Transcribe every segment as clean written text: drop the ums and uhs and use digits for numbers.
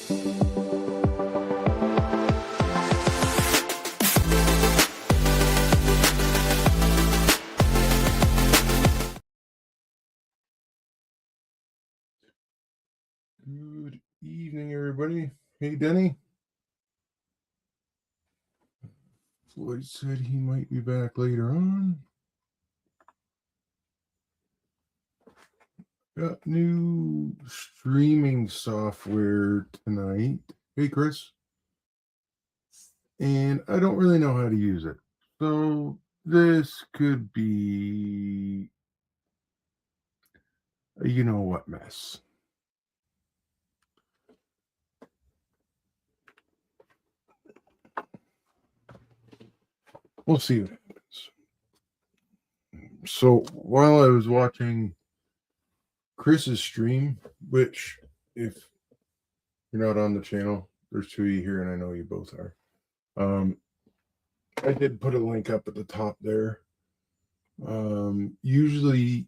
Good evening, everybody. Hey, Denny. Floyd said he might be back later on. Got new streaming software tonight. Hey, Chris. And I don't really know how to use it. So this could be a you know what mess. We'll see what happens. So while I was watching Chris's stream, which if you're not on the channel, there's two of you here, and I know you both are. I did put a link up at the top there. Usually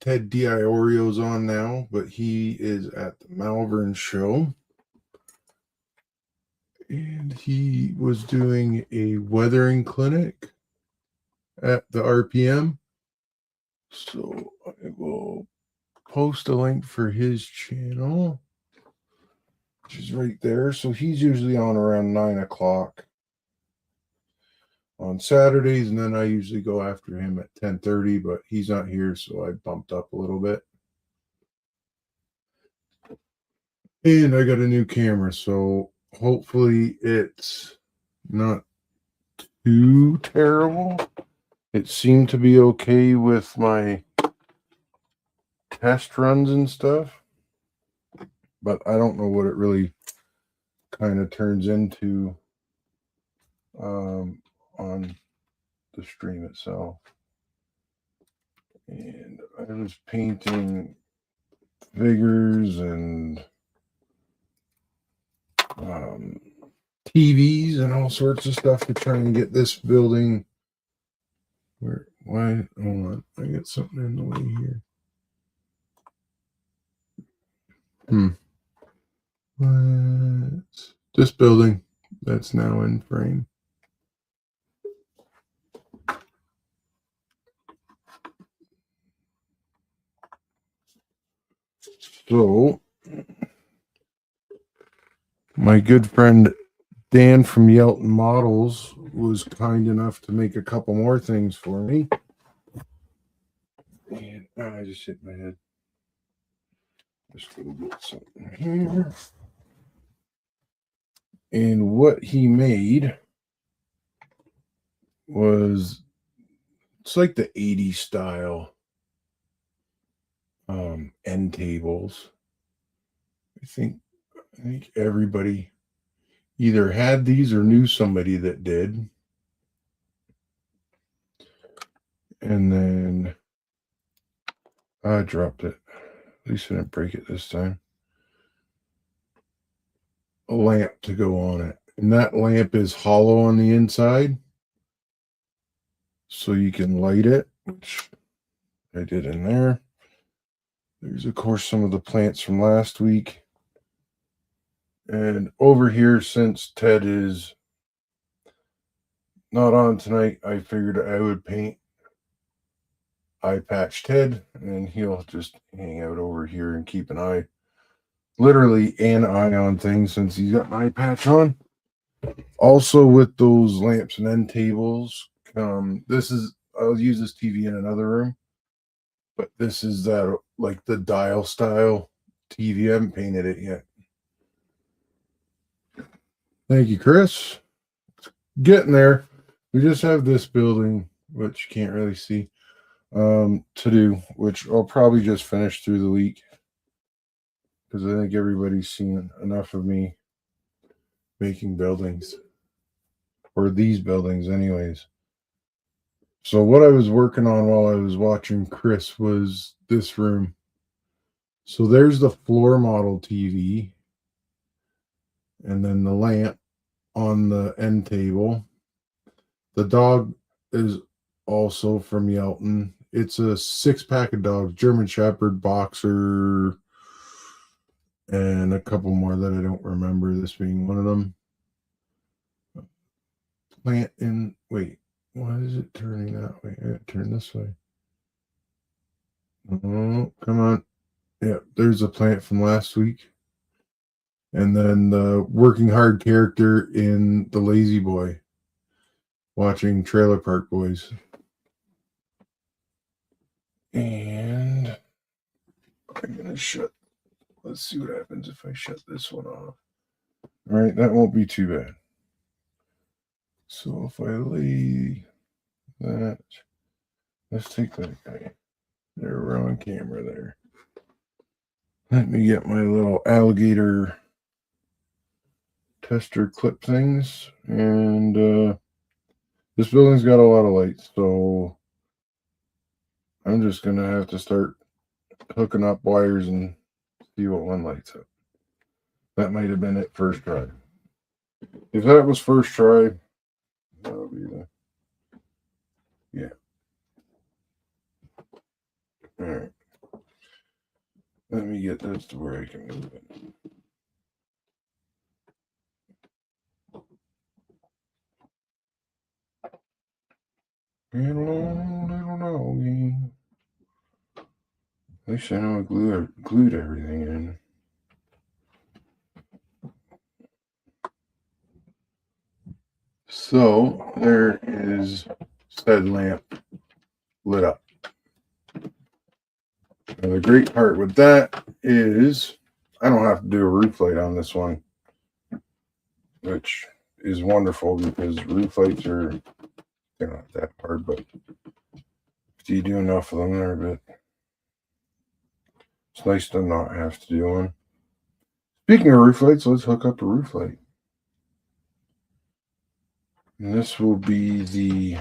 Ted Diorio's on now, but he is at the Malvern show. And he was doing a weathering clinic at the RPM. So I will post a link for his channel, which is right there. So he's usually on around 9 o'clock on Saturdays, and then I usually go after him at 10:30, but he's not here, so I bumped up a little bit. And I got a new camera, so hopefully it's not too terrible. It seemed to be okay with my test runs and stuff, but I don't know what it really kind of turns into on the stream itself. And I was painting figures and TVs and all sorts of stuff to try and get this building why hold on, I got something in the way here. This building that's now in frame. So my good friend Dan from Yelton Models was kind enough to make a couple more things for me. And I just hit my head. Just gonna get something here. And what he made was, it's like the 80s style end tables. I think everybody either had these or knew somebody that did. And then I dropped it. At least I didn't break it this time. A lamp to go on it. And that lamp is hollow on the inside. So you can light it, which I did in there. There's, of course, some of the plants from last week. And over here, since Ted is not on tonight, I figured I would paint eye patch Ted, and he'll just hang out over here and keep an eye, literally an eye on things, since he's got an eye patch on. Also, with those lamps and end tables, this is, I'll use this TV in another room, but this is that, like the dial style TV. I haven't painted it yet. Thank you, Chris. Getting there. We just have this building, which you can't really see, to do, which I'll probably just finish through the week, because I think everybody's seen enough of me making buildings, or these buildings anyways. So what I was working on while I was watching Chris was this room. So there's the floor model TV, and then the lamp on the end table. The dog is also from Yelton. It's a 6-pack of dogs, German Shepherd, Boxer, and a couple more that I don't remember, this being one of them. Plant in, wait, why is it turning that way? Turn this way. Oh, come on. Yeah, there's a plant from last week. And then the working hard character in The Lazy Boy, watching Trailer Park Boys. And I'm going to shut, let's see what happens if I shut this one off. All right, that won't be too bad. So if I lay that, let's take that guy. We're on camera there. Let me get my little alligator tester clip things. And this building's got a lot of lights, so I'm just going to have to start hooking up wires and see what one lights up. That might have been it first try. If that was first try, that'll be the, yeah. All right. Let me get this to where I can move it. Little doggy. At least I know I glued everything in. So there is said lamp lit up. Now the great part with that is I don't have to do a roof light on this one, which is wonderful because roof lights are, they're not that hard, but if you do enough of them, they're a bit, it's nice to not have to do one. Speaking of roof lights, let's hook up a roof light. And this will be the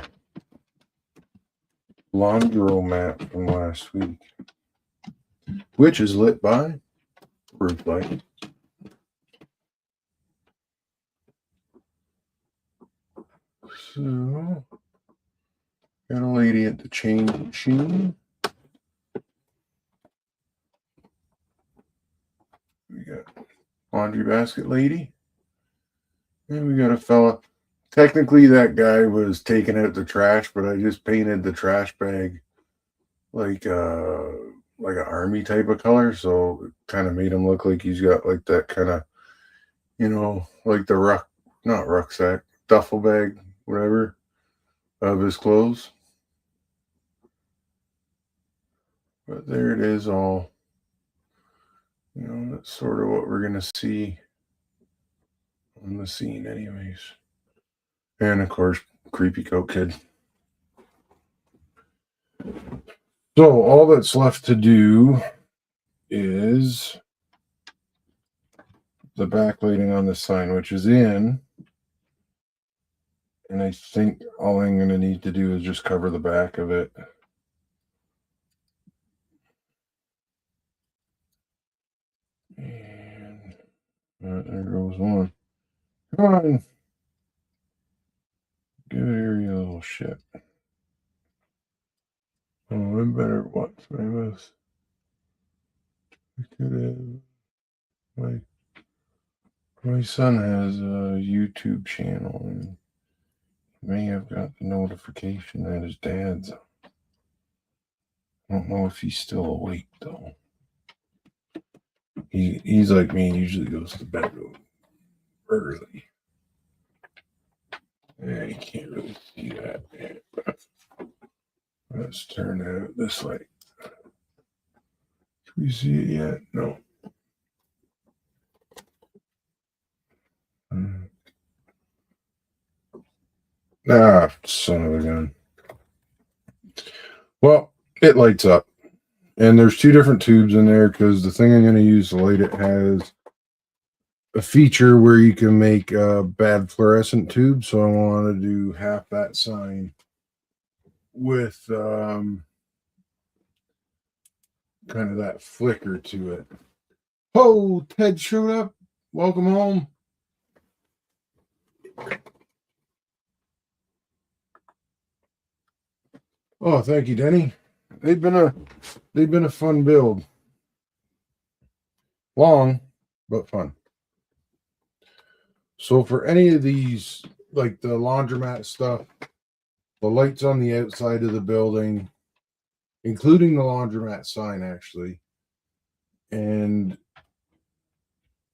laundromat from last week, which is lit by roof light. So, got a lady at the change machine. We got laundry basket lady. And we got a fella. Technically, that guy was taking out the trash, but I just painted the trash bag like an army type of color, so it kind of made him look like he's got like that kind of, like the not rucksack, duffel bag, whatever, of his clothes. But there it is, all. That's sort of what we're gonna see on the scene, anyways. And of course, creepy coat kid. So all that's left to do is the backlighting on the sign, which is in. And I think all I'm going to need to do is just cover the back of it. And there goes one. Come on. Get here, you little shit. Oh, I better watch my mouse. I could have. My son has a YouTube channel and may have got the notification that his dad's. I don't know if he's still awake though. He's like me, usually goes to bed early. Yeah, you can't really see that yet, but let's turn out this light. Can we see it yet? No. Ah, son of a gun. Well, it lights up. And there's two different tubes in there because the thing I'm going to use to light it has a feature where you can make a bad fluorescent tube. So I want to do half that sign with kind of that flicker to it. Oh, Ted showed up. Welcome home. Oh, thank you, Denny. They've been a fun build. Long, but fun. So for any of these, like the laundromat stuff, the lights on the outside of the building, including the laundromat sign, actually, and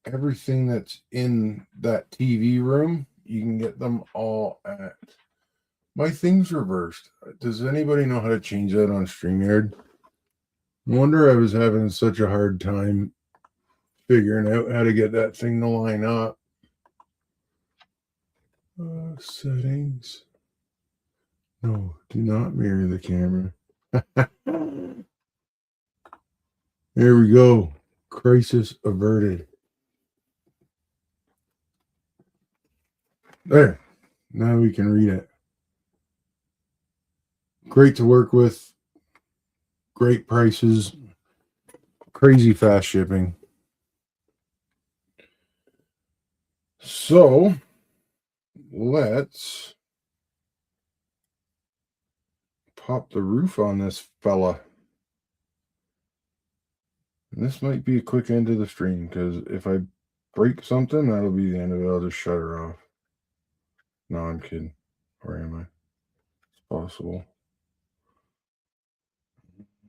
everything that's in that TV room, you can get them all at. My thing's reversed. Does anybody know how to change that on StreamYard? No wonder I was having such a hard time figuring out how to get that thing to line up. Settings. No, do not mirror the camera. There we go. Crisis averted. There. Now we can read it. Great to work with. Great prices. Crazy fast shipping. So let's pop the roof on this fella. And this might be a quick end to the stream because if I break something, that'll be the end of it. I'll just shut her off. No, I'm kidding. Where am I? It's possible.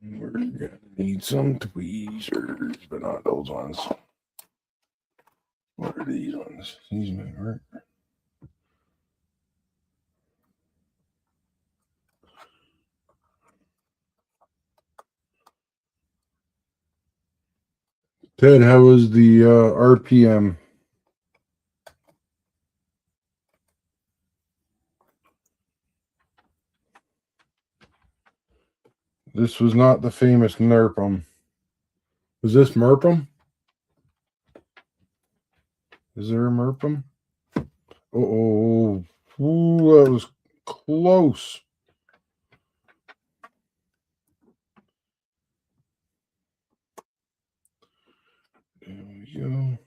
We're gonna need some tweezers, but not those ones. What are these ones? These might work. Ted, how was the RPM? This was not the famous NERPM. Was this MERPM? Is there a MERPM? Oh, that was close. There we go.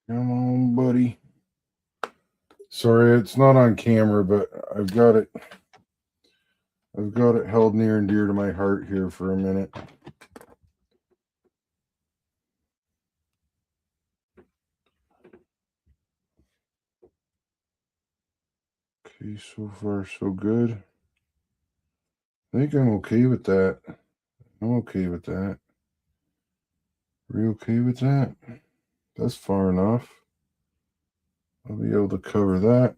Come on, buddy. Sorry, it's not on camera, but I've got it held near and dear to my heart here for a minute. Okay, so far so good. I think I'm okay with that. I'm okay with that. Are you okay with that? That's far enough. I'll be able to cover that.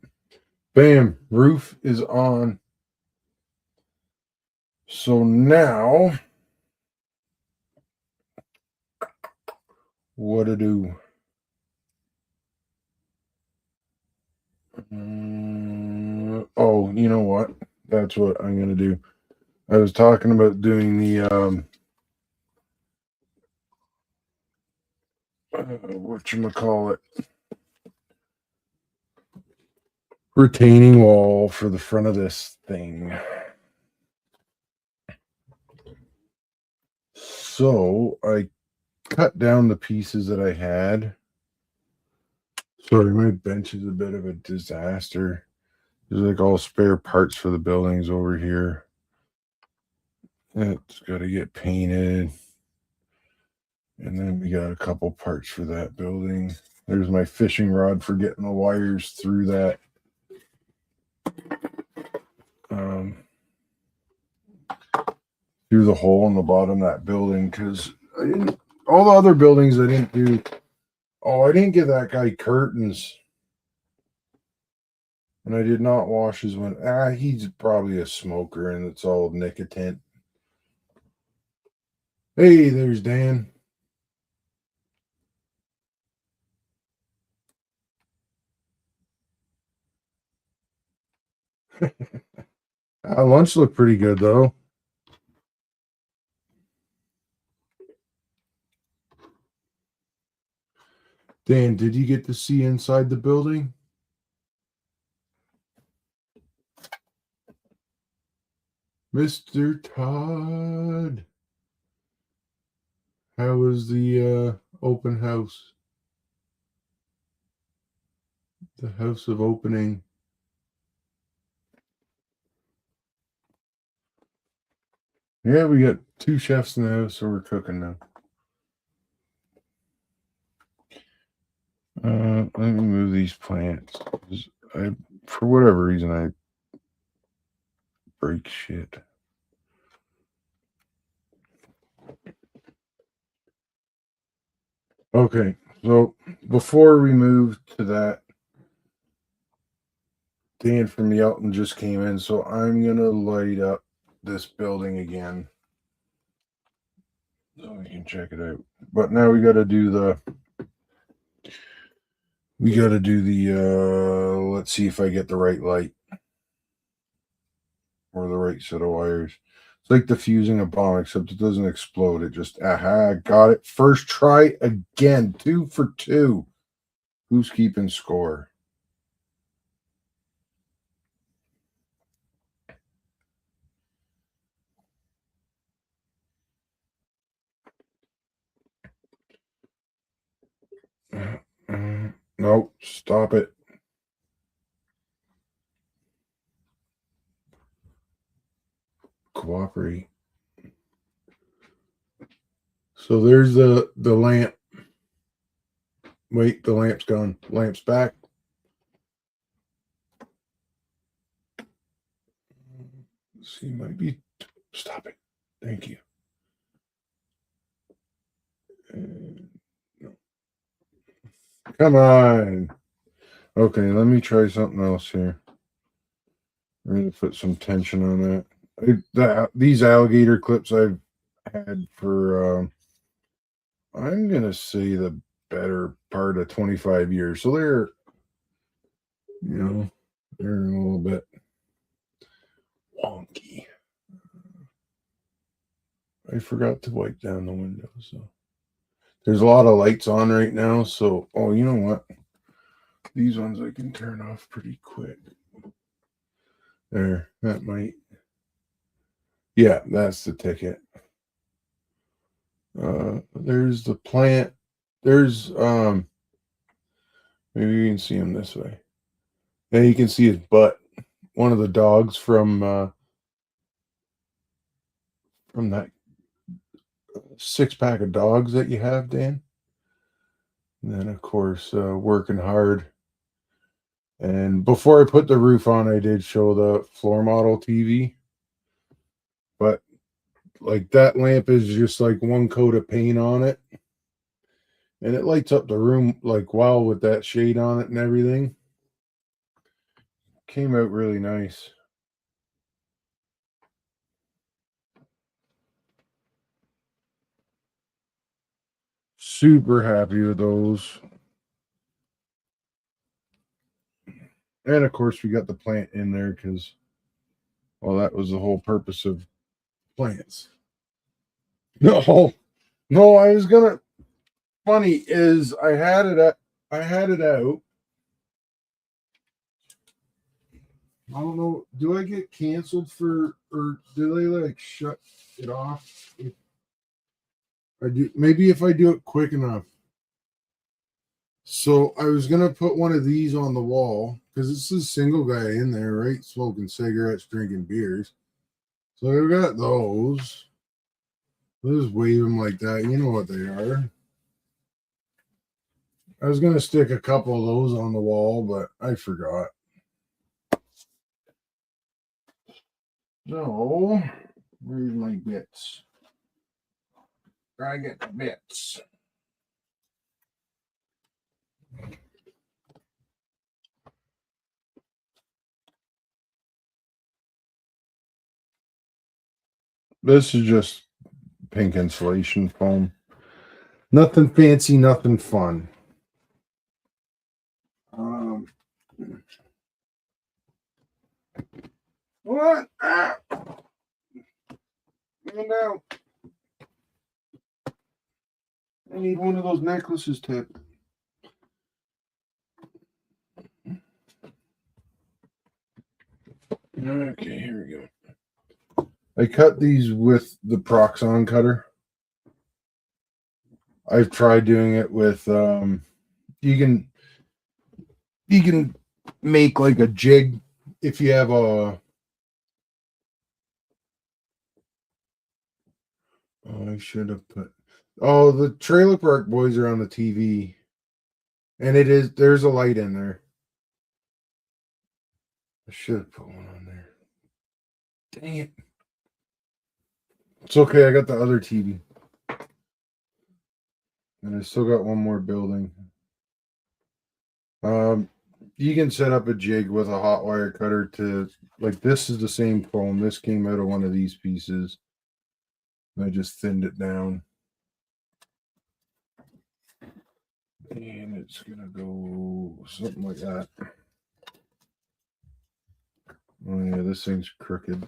Bam! Roof is on. So now, what to do? Oh, you know what? That's what I'm going to do. I was talking about doing the whatchamacallit, retaining wall for the front of this thing. So I cut down the pieces that I had. Sorry, my bench is a bit of a disaster. There's like all spare parts for the buildings over here. It's got to get painted. And then we got a couple parts for that building. There's my fishing rod for getting the wires through that. Through the hole in the bottom of that building, because all the other buildings I didn't do. Oh, I didn't give that guy curtains. And I did not wash his window. He's probably a smoker and it's all nicotine. Hey, there's Dan. Lunch looked pretty good though. Dan, did you get to see inside the building? Mr. Todd. How was the open house? The house of opening. Yeah, we got 2 chefs in the house, so we're cooking now. Let me move these plants. For whatever reason, I break shit. Okay, so before we move to that, Dan from Yelton just came in, so I'm gonna light up this building again so we can check it out. But now we got to do the let's see if I get the right light or the right set of wires. It's like defusing a bomb, except it doesn't explode. It just, aha, got it. First try again. 2 for 2. Who's keeping score? Nope, stop it. Cooperate. So there's the lamp. Wait, the lamp's gone. Lamp's back. Let's see, might be. Stop it. Thank you. No. Come on. Okay, let me try something else here. I'm going to put some tension on that. These alligator clips I've had for, I'm going to say the better part of 25 years. So they're, they're a little bit wonky. I forgot to wipe down the window. So there's a lot of lights on right now. So, oh, you know what? These ones I can turn off pretty quick. There, that might. Yeah, that's the ticket. There's the plant. There's maybe you can see him this way. And you can see his butt. One of the dogs from that 6-pack of dogs that you have, Dan. And then of course working hard. And before I put the roof on, I did show the floor model TV. But like that lamp is just like one coat of paint on it. And it lights up the room like wow with that shade on it and everything. Came out really nice. Super happy with those. And of course, we got the plant in there because, well, that was the whole purpose of plants. No, no, I was gonna. Funny is, I had it out. I don't know. Do I get canceled for, or do they like shut it off? If I do, maybe if I do it quick enough. So I was gonna put one of these on the wall because it's a single guy in there, right? Smoking cigarettes, drinking beers. So I've got those. I'll just wave them like that. You know what they are. I was gonna stick a couple of those on the wall, but I forgot. So where's my bits? I get the bits. This is just pink insulation foam. Nothing fancy, nothing fun. What? Ah! Man down. I need one of those necklaces tipped. Okay, here we go. I cut these with the Proxon cutter. I've tried doing it with you can make like a jig if you have Oh, I should have put. Oh, the Trailer Park Boys are on the TV, and there's a light in there. I should have put one on there. Dang it! It's okay. I got the other TV, and I still got one more building. You can set up a jig with a hot wire cutter to like this is the same foam. This came out of one of these pieces. I just thinned it down. And it's gonna go something like that. Oh yeah, this thing's crooked.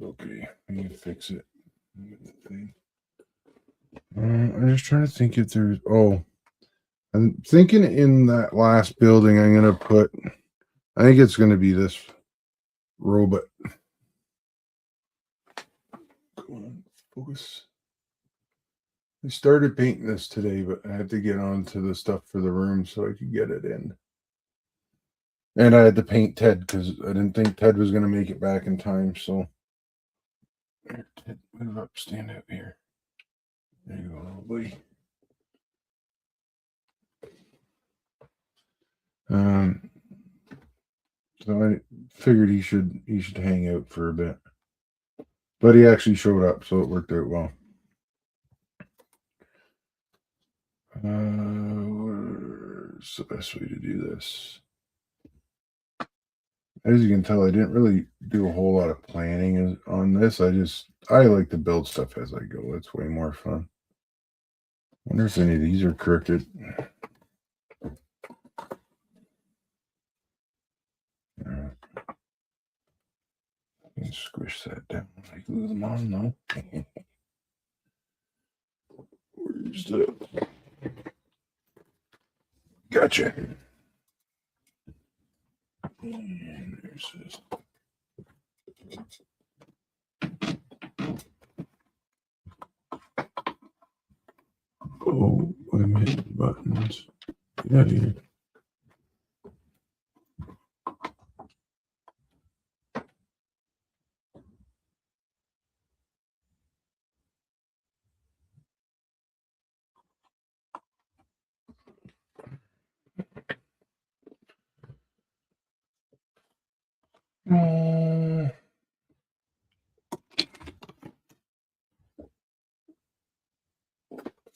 Okay, I need to fix it. I'm just trying to think if there's. Oh, I'm thinking in that last building, I'm gonna put. I think it's gonna be this robot. Come on, focus. I started painting this today, but I had to get on to the stuff for the room so I could get it in. And I had to paint Ted because I didn't think Ted was going to make it back in time. So, here, Ted, move up, stand out here. There you go, little buddy. So I figured he should hang out for a bit, but he actually showed up, so it worked out well. Where's the best way to do this? As you can tell, I didn't really do a whole lot of planning on this. I like to build stuff as I go. It's way more fun. Wonder if any of these are crooked. Squish that down. I glue them on though. Where's the? Gotcha. And there's this. Oh, I'm hitting buttons. Get out of here.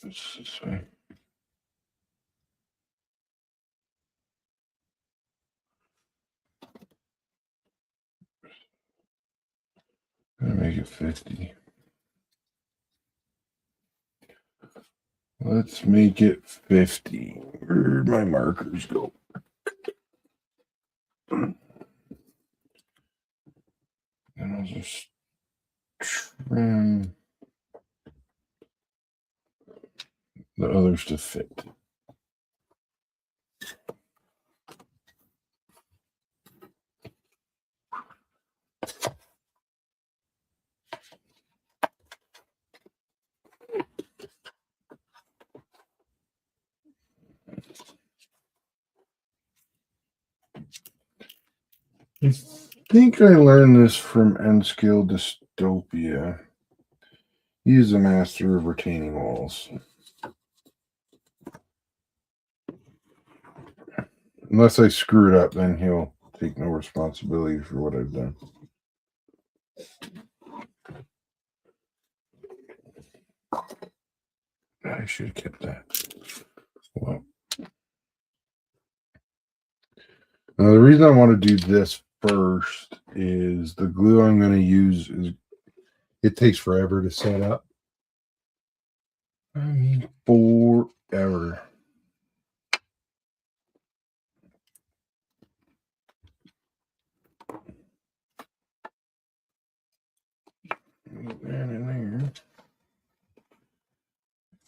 This way. Gonna make it 50. Let's make it 50. Where'd my markers go? And I'll just trim the others to fit. I think I learned this from N-Scale Dystopia. He is a master of retaining walls. Unless I screw it up, then he'll take no responsibility for what I've done. I should have kept that. Well, now the reason I want to do this first is the glue I'm going to use it takes forever to set up. I mean, forever. That in there.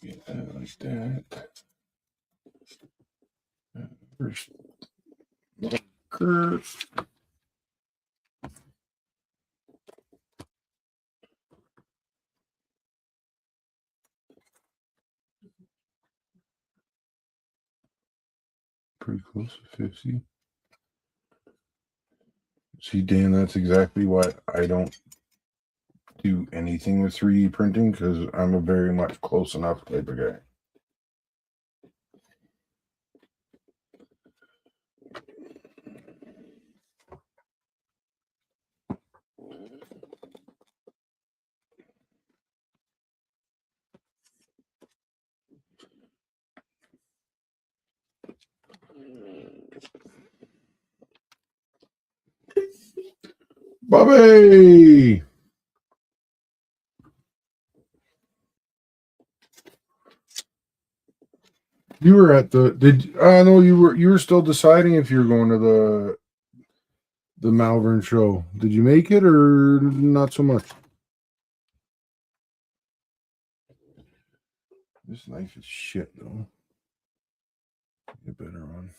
Get that like that. First curve. Pretty close to 50. See, Dan, that's exactly why I don't do anything with 3D printing, because I'm a very much close enough type of guy. Bobby! You were at the no, you were still deciding if you were going to the Malvern show. Did you make it or not so much? This knife is shit though. Get a better one.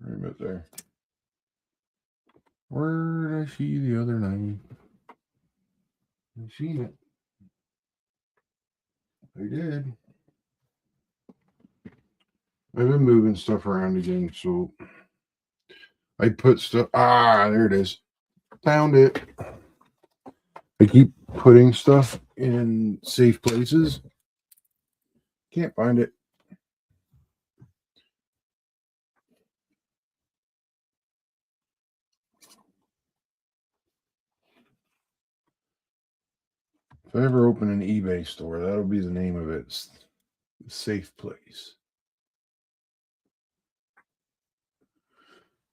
Right about there. Where did I see the other knife? I seen it. I did. I've been moving stuff around again, so I put stuff. There it is. Found it. I keep putting stuff in safe places. Can't find it. If I ever open an eBay store, that'll be the name of it. Safe place.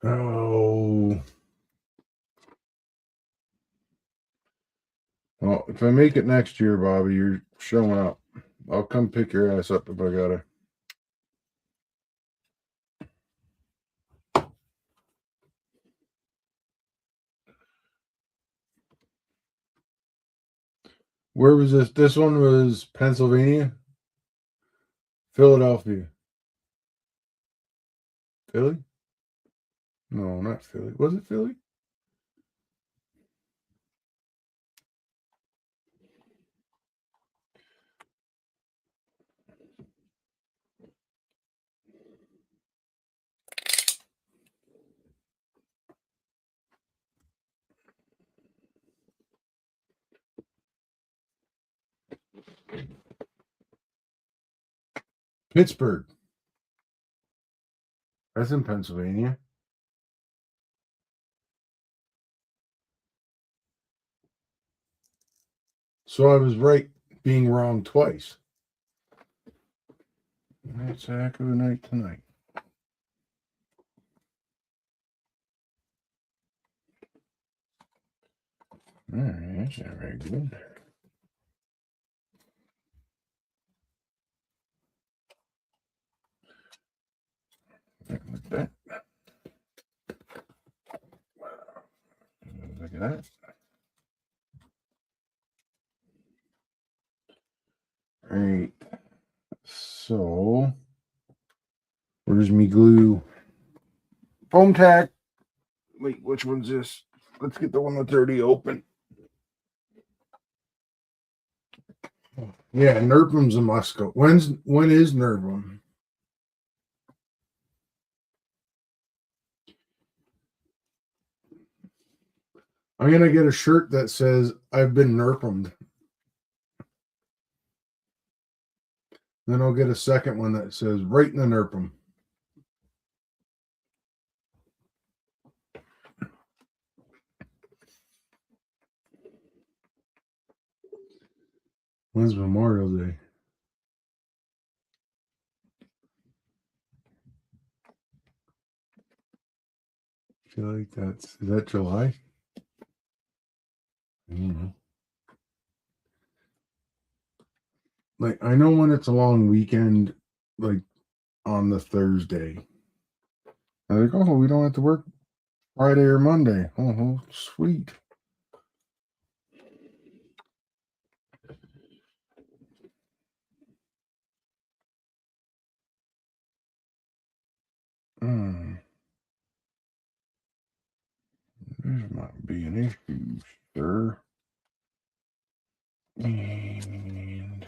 Oh. Well, if I make it next year, Bobby, you're showing up. I'll come pick your ass up if I gotta. Where was this? This one was Pennsylvania, Philadelphia, Philly. No, not Philly. Was it Philly? Pittsburgh. That's in Pennsylvania. So I was right being wrong twice. It's a heck of a night tonight. All right, that's not very good. Like that. Look at that. All right. So, where's me glue? Foam tack. Wait, which one's this? Let's get the one that's already open. Yeah, Nerpum's a must-go. When is Nerpum? I'm gonna get a shirt that says I've been Nerpumed. Then I'll get a second one that says right in the Nerpum. When's Memorial Day? I feel like is that July? I don't know. Like I know when it's a long weekend, like on the Thursday. I'm like, oh, we don't have to work Friday or Monday. Oh, sweet. This might be an issue, sir. And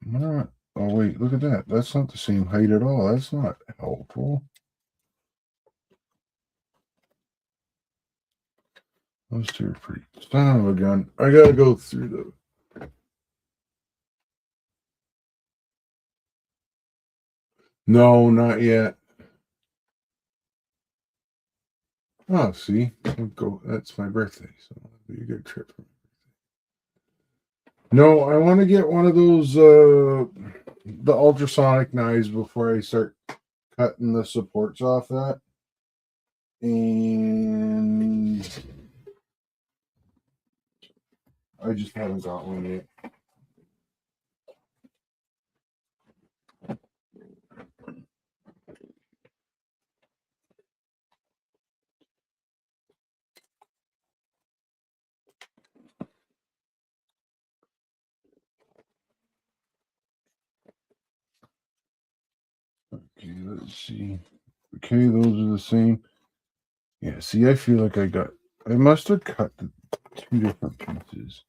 not. Oh wait, look at that. That's not the same height at all. That's not helpful. Those two are pretty. Son of a gun. I gotta go through the. No, not yet. Oh, see, I'll go. That's my birthday, so it'll be a good trip. No, I want to get one of those the ultrasonic knives before I start cutting the supports off that. And I just haven't got one yet. Okay, let's see. Okay, those are the same. Yeah, see, I feel like I must have cut the two different pieces.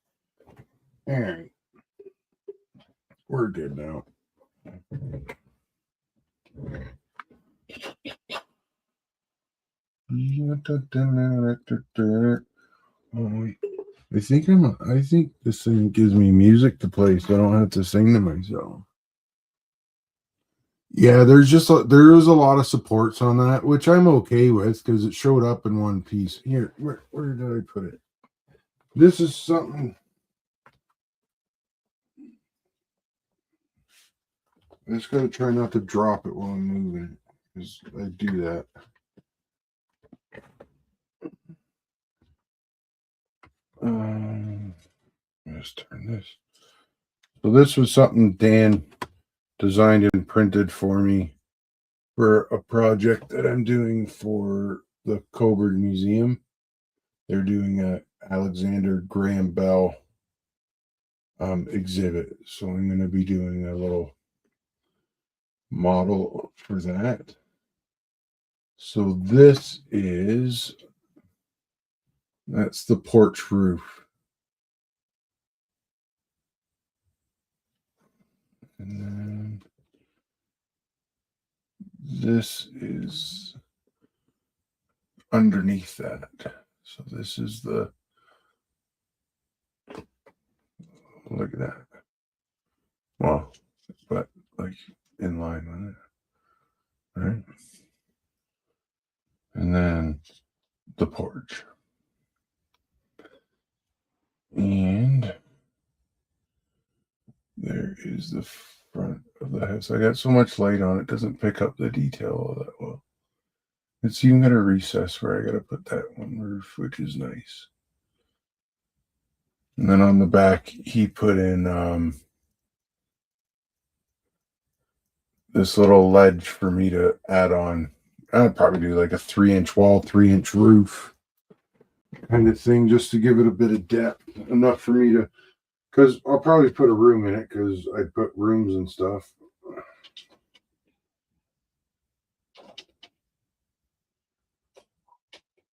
All right, we're good now. Oh, I think this thing gives me music to play, so I don't have to sing to myself. Yeah, there was a lot of supports on that, which I'm okay with because it showed up in one piece. Here, where did I put it? This is something. I just gotta try not to drop it while I'm moving it, because I do that. Let's turn this. So this was something Dan designed and printed for me for a project that I'm doing for the Coburg Museum. They're doing a Alexander Graham Bell exhibit, so I'm going to be doing a little model for that. So that's the porch roof. And then this is underneath that. So this is look at that. Well, but like in line with it. Right? And then the porch. And there is the front of the house. I got so much light on it doesn't pick up the detail all that well. It's even got a recess where I got to put that one roof, which is nice. And then on the back, he put in this little ledge for me to add on. I'd probably do like a 3-inch wall, 3-inch roof kind of thing, just to give it a bit of depth, enough for me to. Because I'll probably put a room in it because I put rooms and stuff.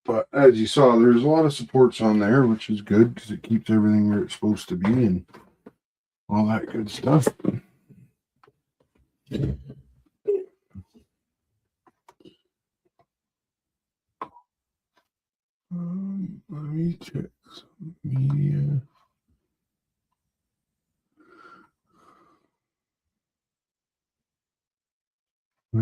But as you saw, there's a lot of supports on there, which is good because it keeps everything where it's supposed to be and all that good stuff. Let me check some media. We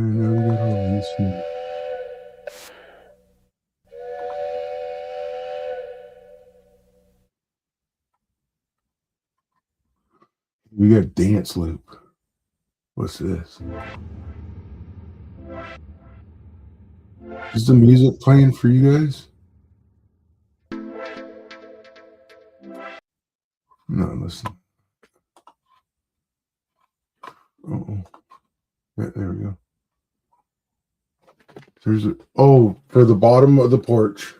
got dance loop. What's this? Is the music playing for you guys? No, listen. Oh, yeah, there we go. For the bottom of the porch.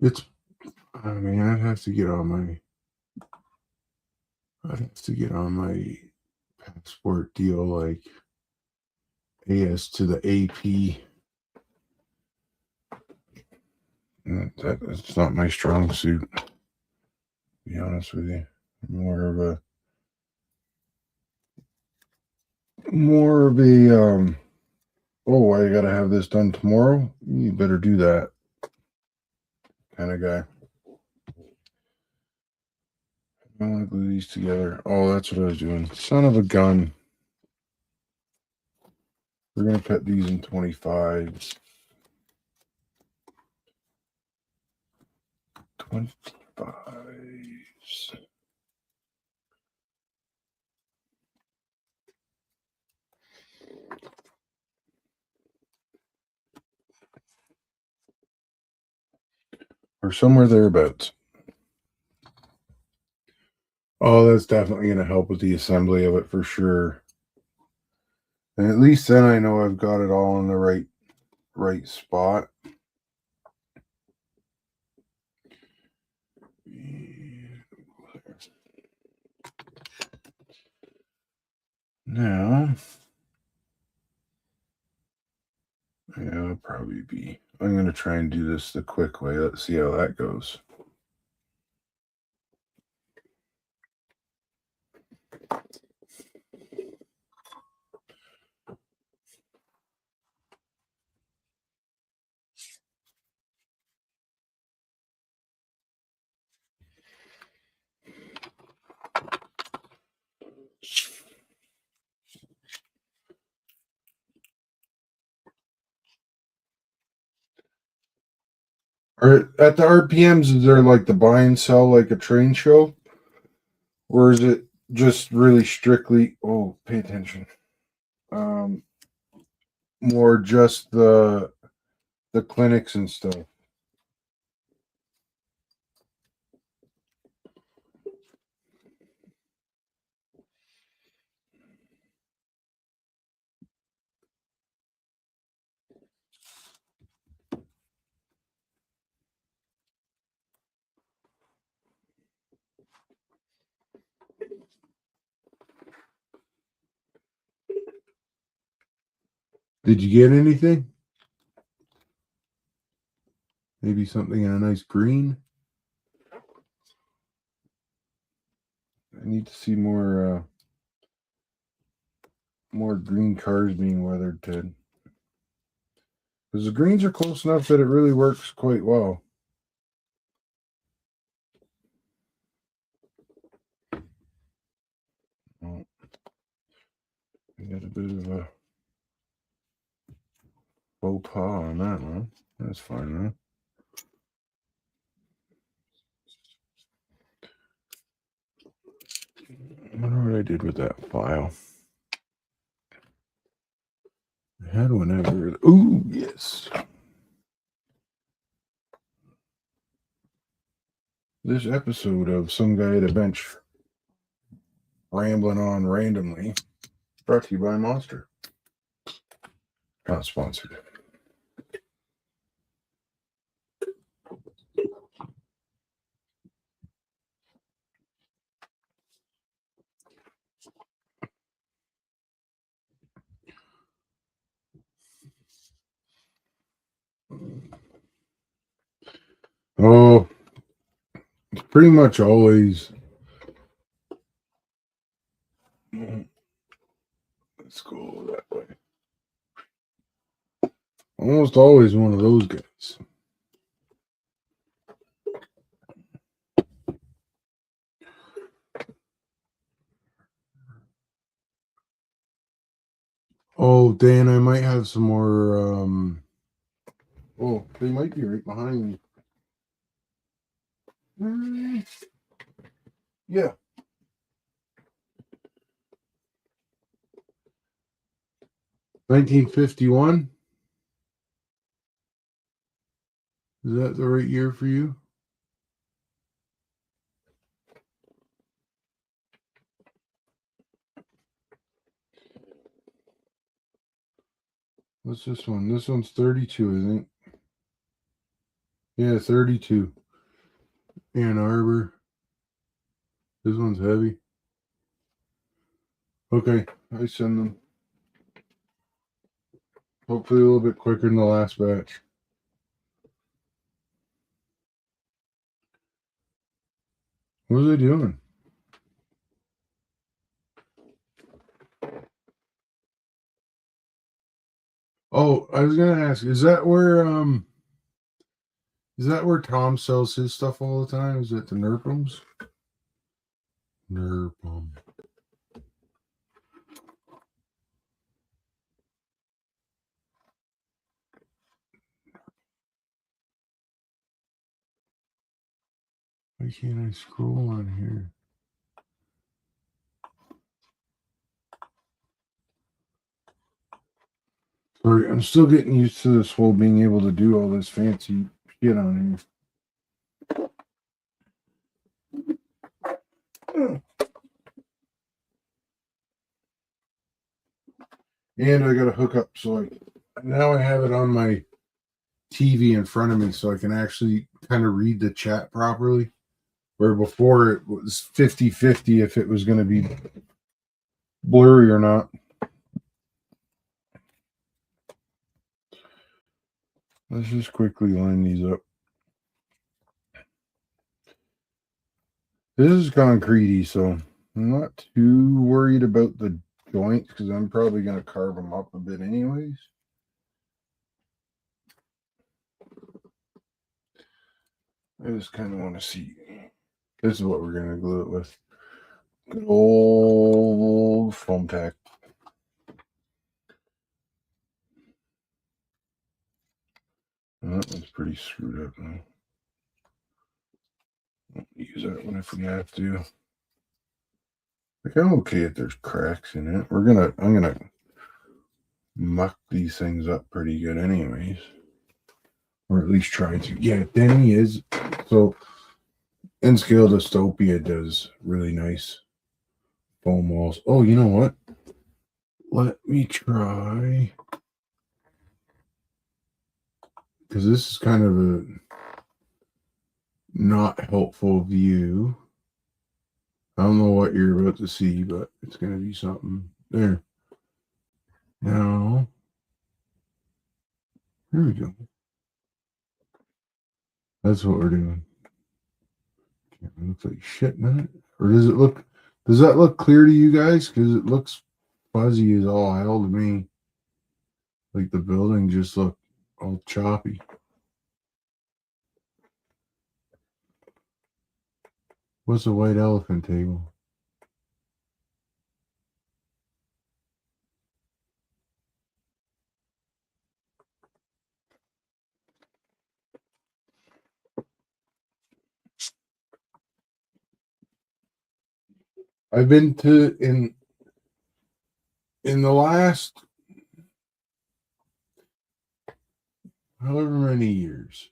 It's, I mean, I'd have to get on my passport deal, like AS to the AP. That's not my strong suit, to be honest with you. More of a oh, I gotta have this done tomorrow. You better do that kind of guy. I want to glue these together. Oh, that's what I was doing. Son of a gun. We're gonna cut these in 25s. 25s. Or somewhere thereabouts. Oh, that's definitely going to help with the assembly of it for sure. And at least then I know I've got it all in the right spot. Now, yeah, it'll probably be. I'm going to try and do this the quick way. Let's see how that goes. Or at the RPMs, is there like the buy and sell like a train show? Or is it just really strictly, oh, pay attention. Um, More just the clinics and stuff. Did you get anything? Maybe something in a nice green. I need to see more green cars being weathered, Ted. Because the greens are close enough that it really works quite well. Oh, I got a bit of a faux pas on that one. That's fine, though. I wonder what I did with that file. I had whenever. Ooh, yes. This episode of Some Guy at a Bench Rambling On Randomly brought to you by Monster. Not sponsored. Oh, it's pretty much always. Let's go that way. Almost always one of those guys. Oh, Dan, I might have some more. Oh, they might be right behind me. Yeah. 1951. Is that the right year for you? What's this one? This one's 32, I think. Yeah, 32. Ann Arbor. This one's heavy. Okay, I send them. Hopefully a little bit quicker than the last batch. What was I doing? Oh, I was gonna ask, is that where Tom sells his stuff all the time? Is it the Nerpums? Nerpum. Why can't I scroll on here? Sorry, I'm still getting used to this whole being able to do all this fancy shit on here. And I got to hook up, so now I have it on my TV in front of me, so I can actually kind of read the chat properly. Where before it was 50-50 if it was going to be blurry or not. Let's just quickly line these up. This is concretey, so I'm not too worried about the joints because I'm probably going to carve them up a bit anyways. I just kind of want to see. This is what we're going to glue it with. Good old foam tack. And that one's pretty screwed up now. Use that one if we have to. Like, I'm okay if there's cracks in it. I'm gonna muck these things up pretty good anyways. Or at least try to. Yeah, Denny is. So N-Scale Dystopia does really nice foam walls. Oh, you know what? Let me try. Because this is kind of a not helpful view. I don't know what you're about to see, but it's going to be something. There. Now, here we go. That's what we're doing. It looks like shit, doesn't it? Or does that look clear to you guys? Because it looks fuzzy as all hell to me. Like the building just looked all choppy. What's a white elephant table? I've been to in the last however many years,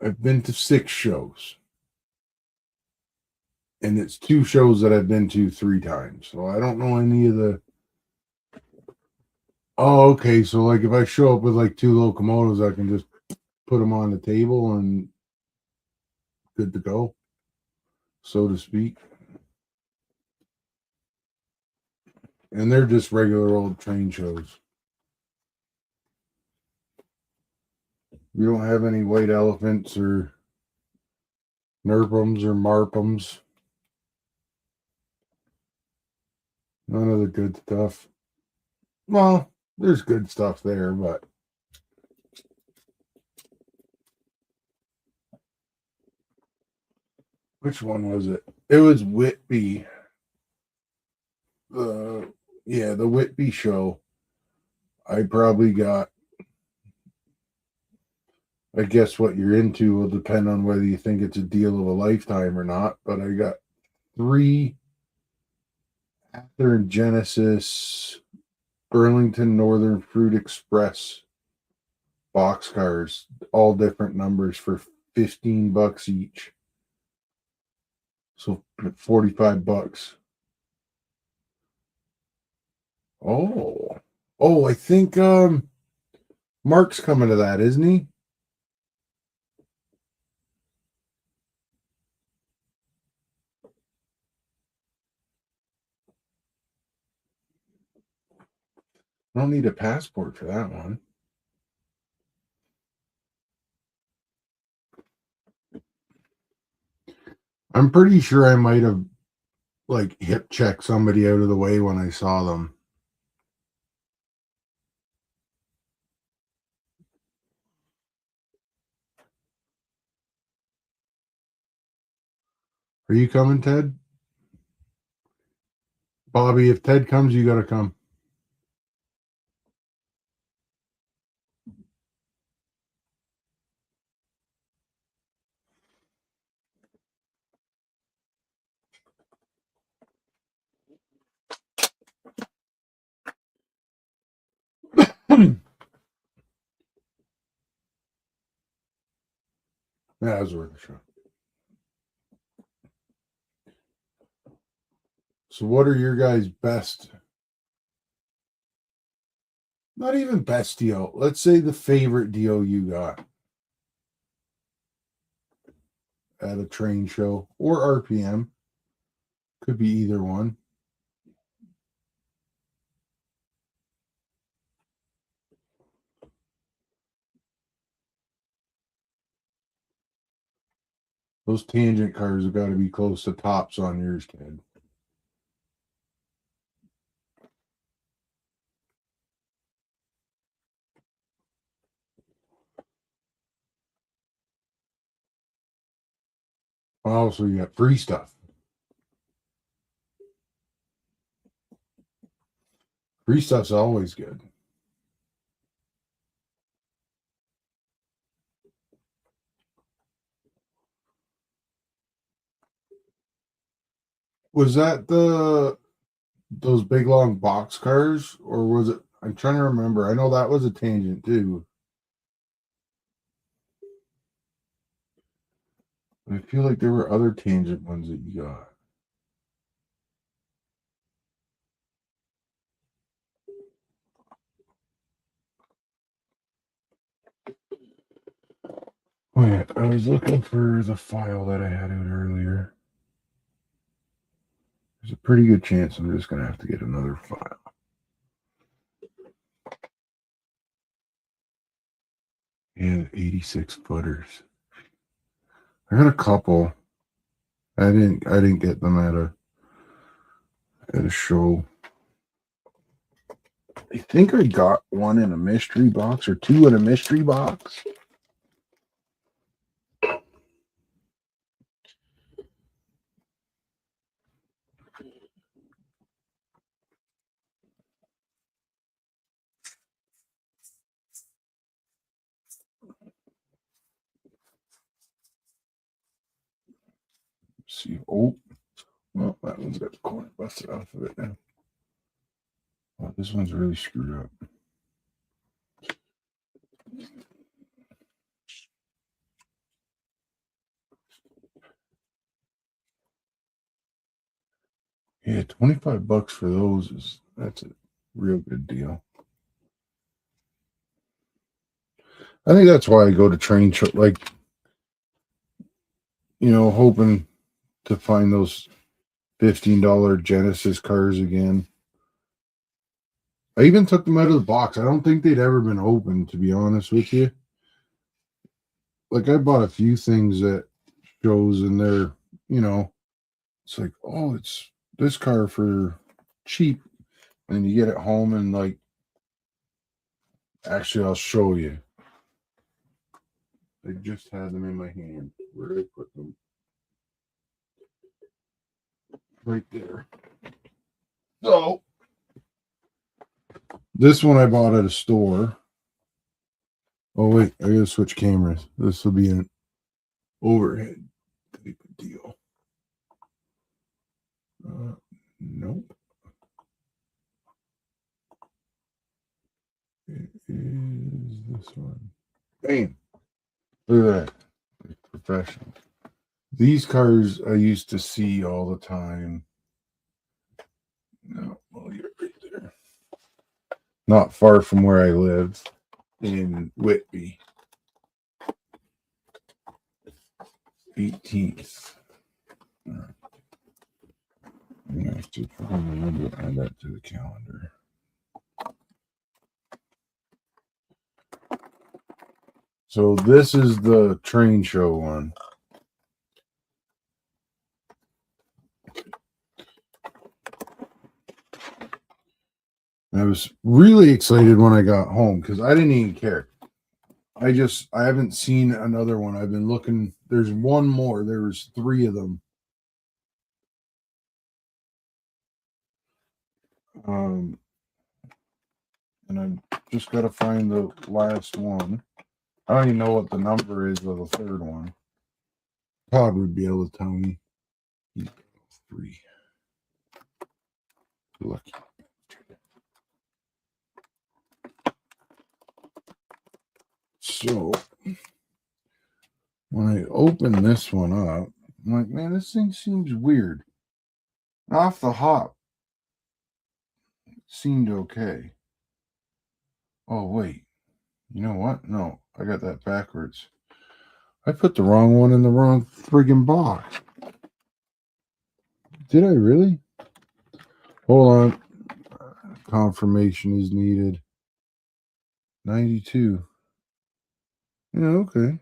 I've been to 6 shows. And it's 2 shows that I've been to 3 times. So I don't know any of the. Oh, okay. So like if I show up with like 2 locomotives, I can just put them on the table and good to go, so to speak. And they're just regular old train shows. We don't have any white elephants or Nerpums or Marpums. None of the good stuff. Well, there's good stuff there, but which one was it? It was Whitby. The Whitby show. I probably got. I guess what you're into will depend on whether you think it's a deal of a lifetime or not. But I got 3 Ather Genesis Burlington Northern Fruit Express boxcars, all different numbers for $15 each. So $45. Oh, I think Mark's coming to that, isn't he? I don't need a passport for that one. I'm pretty sure I might have like hip checked somebody out of the way when I saw them. Are you coming, Ted? Bobby, if Ted comes, you gotta come. Yeah, that was worth a shot. So, what are your guys' best? Not even best deal. Let's say the favorite deal you got at a train show or RPM. Could be either one. Those tangent cars have got to be close to tops on yours, Ted. Also, you got free stuff. Free stuff's always good. Was that those big long box cars, or was it? I'm trying to remember. I know that was a tangent too. I feel like there were other tangent ones that you got. Oh yeah, I was looking for the file that I had out earlier. There's a pretty good chance I'm just gonna have to get another file. And 86 footers. I got a couple. I didn't get them at a show. I think I got one in a mystery box or two in a mystery box. Let's see. Oh, well, that one's got the corner busted off of it now. Oh, this one's really screwed up. Yeah, $25 for those that's a real good deal. I think that's why I go to train show, like, hoping to find those $15 Genesis cars again. I even took them out of the box. I don't think they'd ever been opened, to be honest with you. Like, I bought a few things at shows and they're, it's like, oh, it's this car for cheap. And you get it home and like, actually, I'll show you. I just had them in my hand. Where did I put them? Right there. So, this one I bought at a store. Oh, wait, I gotta switch cameras. This will be an overhead type of deal. Nope. It is this one. Bam. Look at that. Professional. These cars I used to see all the time. No, well, you're right there. Not far from where I live. in Whitby. 18th. I'm gonna have to add that to the calendar. So this is the train show one. I was really excited when I got home because I didn't even care. I haven't seen another one. I've been looking. There's one more. There was 3 of them. And I just got to find the last one. I don't even know what the number is of the 3rd one. Todd would be able to tell me. 3. Lucky. So when I open this one up, I'm like, man, this thing seems weird. Off the hop, it seemed okay. Oh, wait. You know what? No, I got that backwards. I put the wrong one in the wrong friggin' box. Did I really? Hold on. Confirmation is needed. 92. Yeah, okay.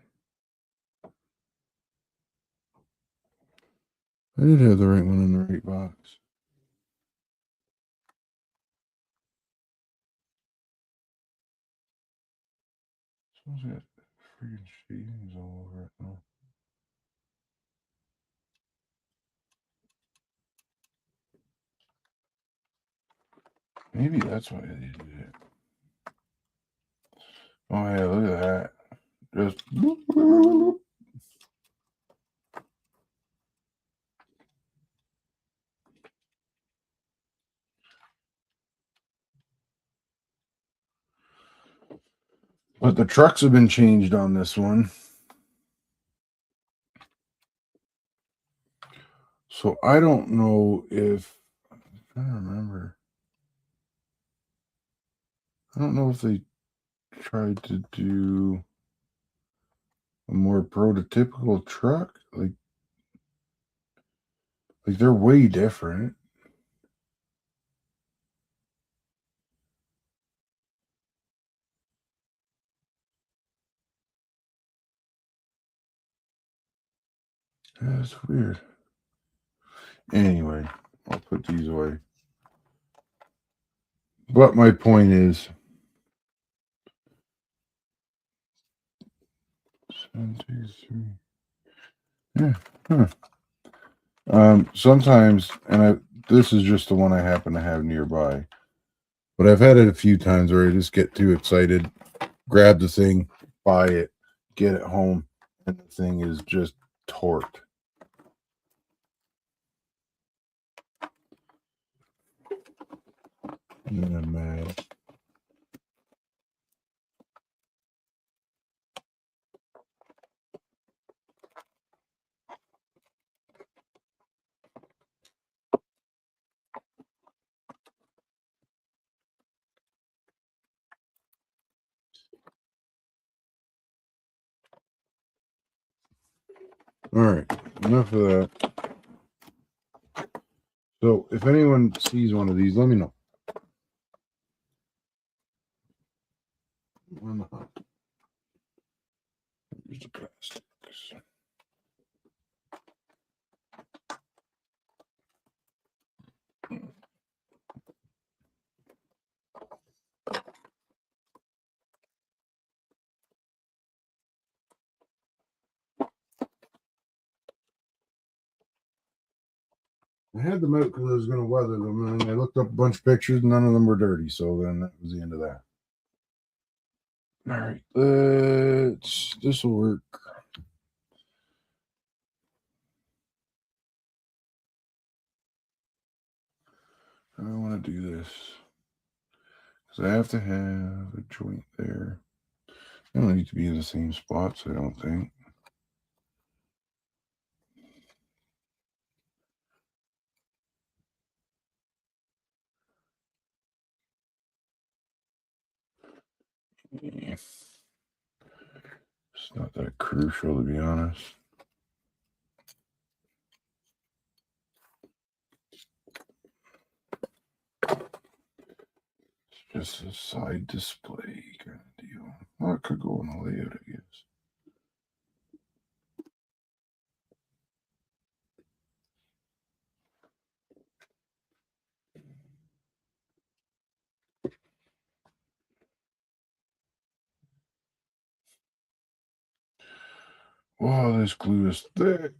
I did have the right one in the right box. Suppose I got friggin' shavings all over it now. Maybe that's why I did it. Oh yeah, look at that. Just but the trucks have been changed on this one. So I don't know if I'm trying to remember. I don't know if they tried to do a more prototypical truck. Like they're way different. Yeah, that's weird. Anyway, I'll put these away. But my point is 7, 2, 3. Yeah. Huh. Sometimes, and this is just the one I happen to have nearby, but I've had it a few times where I just get too excited, grab the thing, buy it, get it home, and the thing is just torqued. And then I'm mad. All right, enough of that. So if anyone sees one of these, let me know. Here's the plastics. I had them out because I was going to weather them, and I looked up a bunch of pictures. None of them were dirty, so then that was the end of that. All right, this will work. I don't want to do this because I have to have a joint there. They don't need to be in the same spots, I don't think. It's not that crucial, to be honest. It's just a side display kind of deal. Well, it could go in the layout, I guess. Wow, this glue is thick.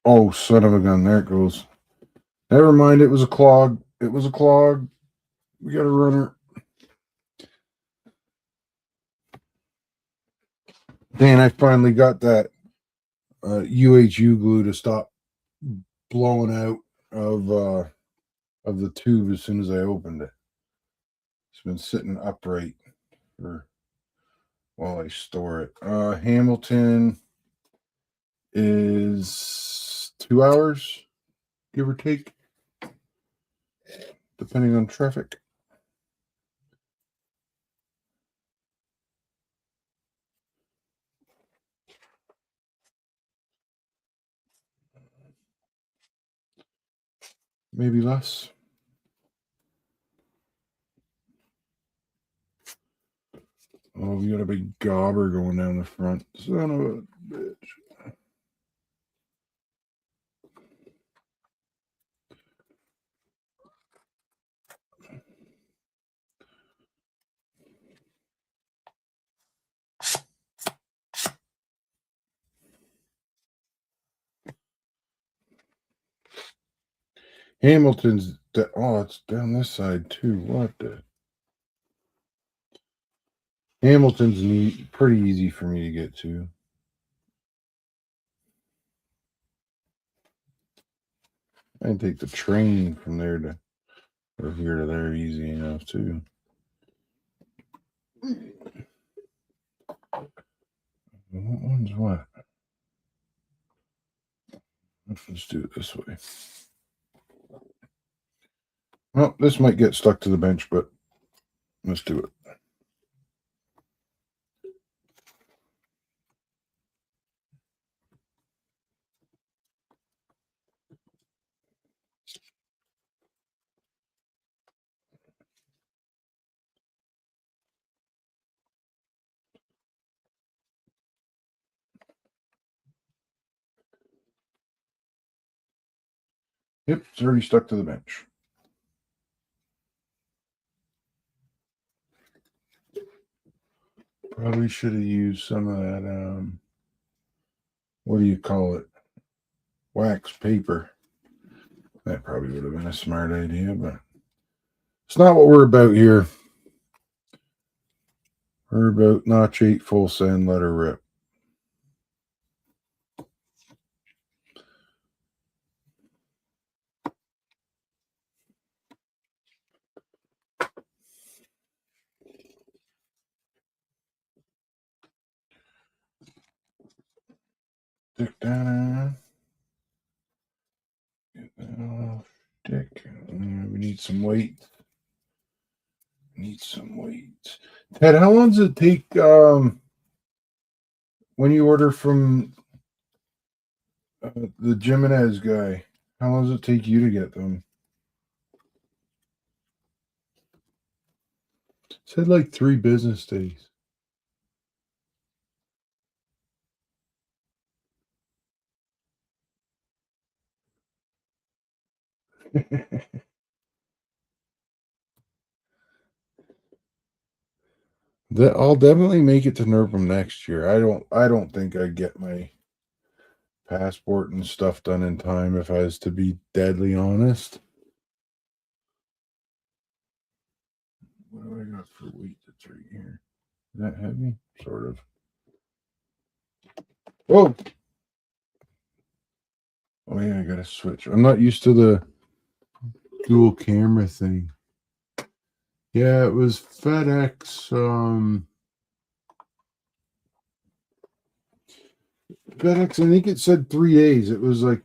Oh, son of a gun. There it goes. Never mind. It was a clog. It was a clog. We got a runner. Dan, I finally got that UHU glue to stop blowing out of the tube as soon as I opened it. It's been sitting upright for while I store it. Hamilton is 2 hours, give or take, depending on traffic. Maybe less. Oh, we got a big gobber going down the front. Son of a bitch. Hamilton's it's down this side too. What the? Hamilton's pretty easy for me to get to. I can take the train from there to or here to there easy enough too. What one's what? Let's do it this way. Well, this might get stuck to the bench, but let's do it. Yep, it's already stuck to the bench. Probably should have used some of that, what do you call it? Wax paper. That probably would have been a smart idea, but it's not what we're about here. We're about notch 8 full send, let her rip. Stick that on. Get that off. Stick. We need some weight. Need some weight. Ted, how long does it take when you order from the Jimenez guy? How long does it take you to get them? It said like 3 business days. I'll definitely make it to NERPM next year. I don't think I'd get my passport and stuff done in time if I was to be deadly honest. What do I got for weight that's right here? Is that heavy? Sort of. Oh! Oh yeah, I gotta switch. I'm not used to the dual camera thing. Yeah, it was FedEx. FedEx, I think it said 3 days. It was like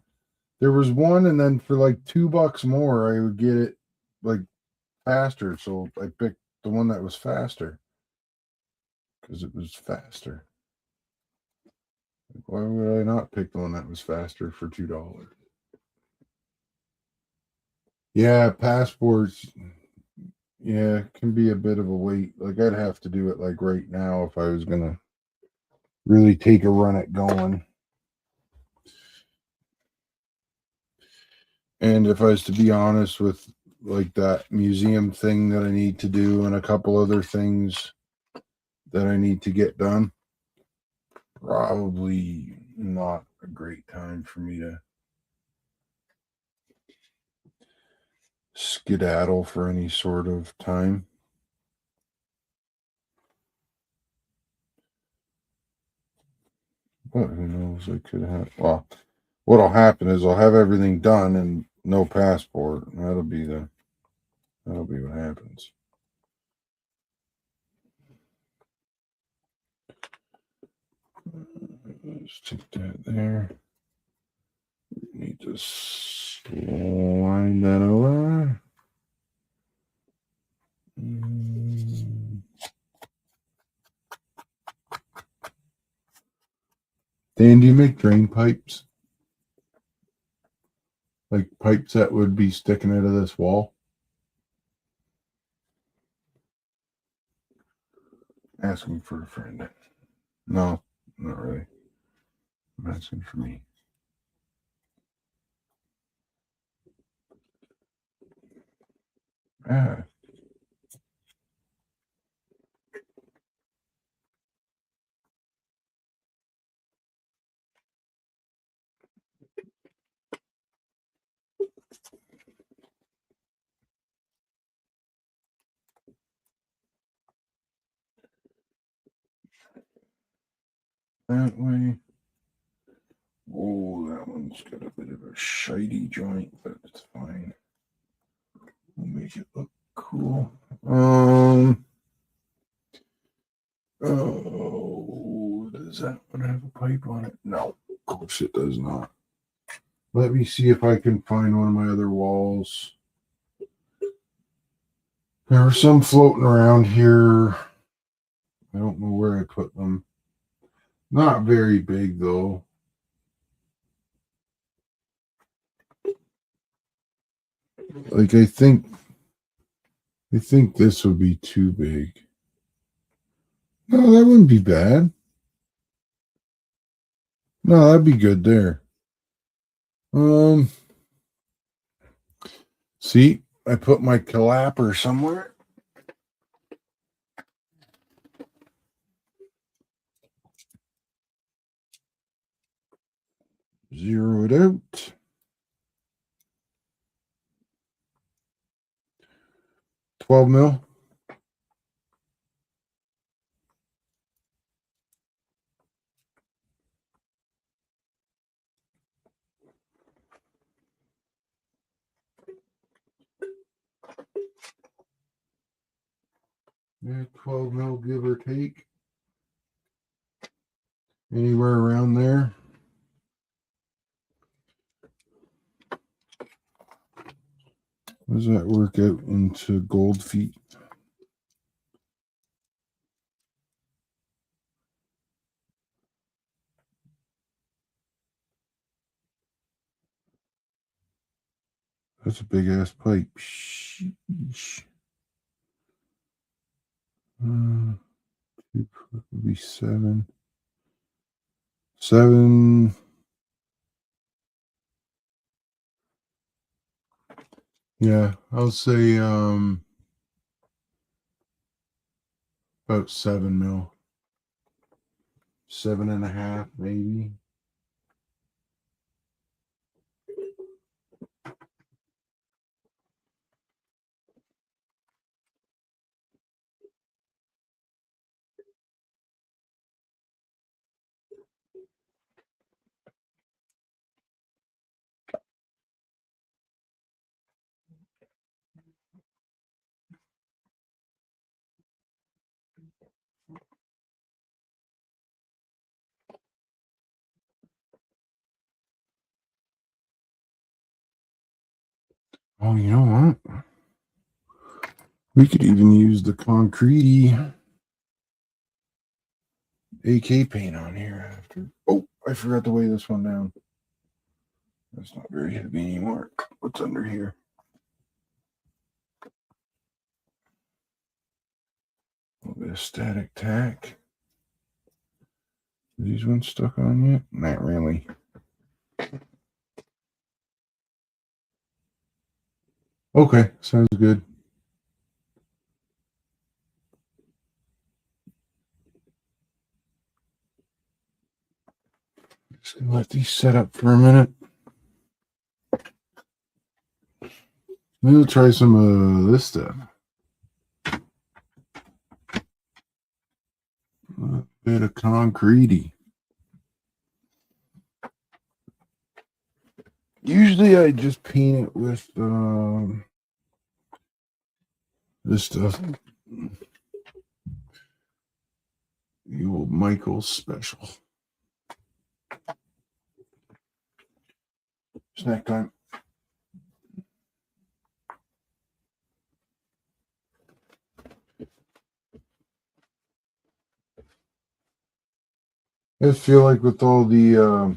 there was one, and then for like $2 more, I would get it like faster, so I picked the one that was faster because it was faster. Why would I not pick the one that was faster for $2? Yeah, passports. Yeah, can be a bit of a wait. Like I'd have to do it like right now if I was gonna really take a run at going. And if I was to be honest with like that museum thing that I need to do and a couple other things that I need to get done, probably not a great time for me to skedaddle for any sort of time. But who knows? I could have. Well, what'll happen is I'll have everything done and no passport. That'll be what happens. Let's take that there. Need to slide that over. Dan, do you make drain pipes? Like pipes that would be sticking out of this wall? Asking for a friend. No, not really. I'm asking for me. Ah. That way. Oh, that one's got a bit of a shitey joint, but it's fine. We'll make it look cool. Oh, does that one have a pipe on it? No, of course it does not. Let me see if I can find one of my other walls. There were some floating around here. I don't know where I put them. Not very big though. Like I think this would be too big. No, that wouldn't be bad. No, that'd be good there. See, I put my clapper somewhere. Zero it out. $12 mil. Yeah, 12 mil, give or take. Anywhere around there. What does that work out into gold feet? That's a big ass pipe. Sheesh. Would be 7. 7. Yeah, I'll say about 7 mil. 7.5 maybe. Oh, you know what? We could even use the concrete AK paint on here after. Oh, I forgot to weigh this one down. That's not very heavy anymore. What's under here? A little bit of static tack. Are these ones stuck on yet? Not really. Okay, sounds good. Just gonna let these set up for a minute. We'll try some of this stuff. A bit of concrete. Usually I just paint it with this stuff. The old Michael's special. Snack time. I just feel like with all the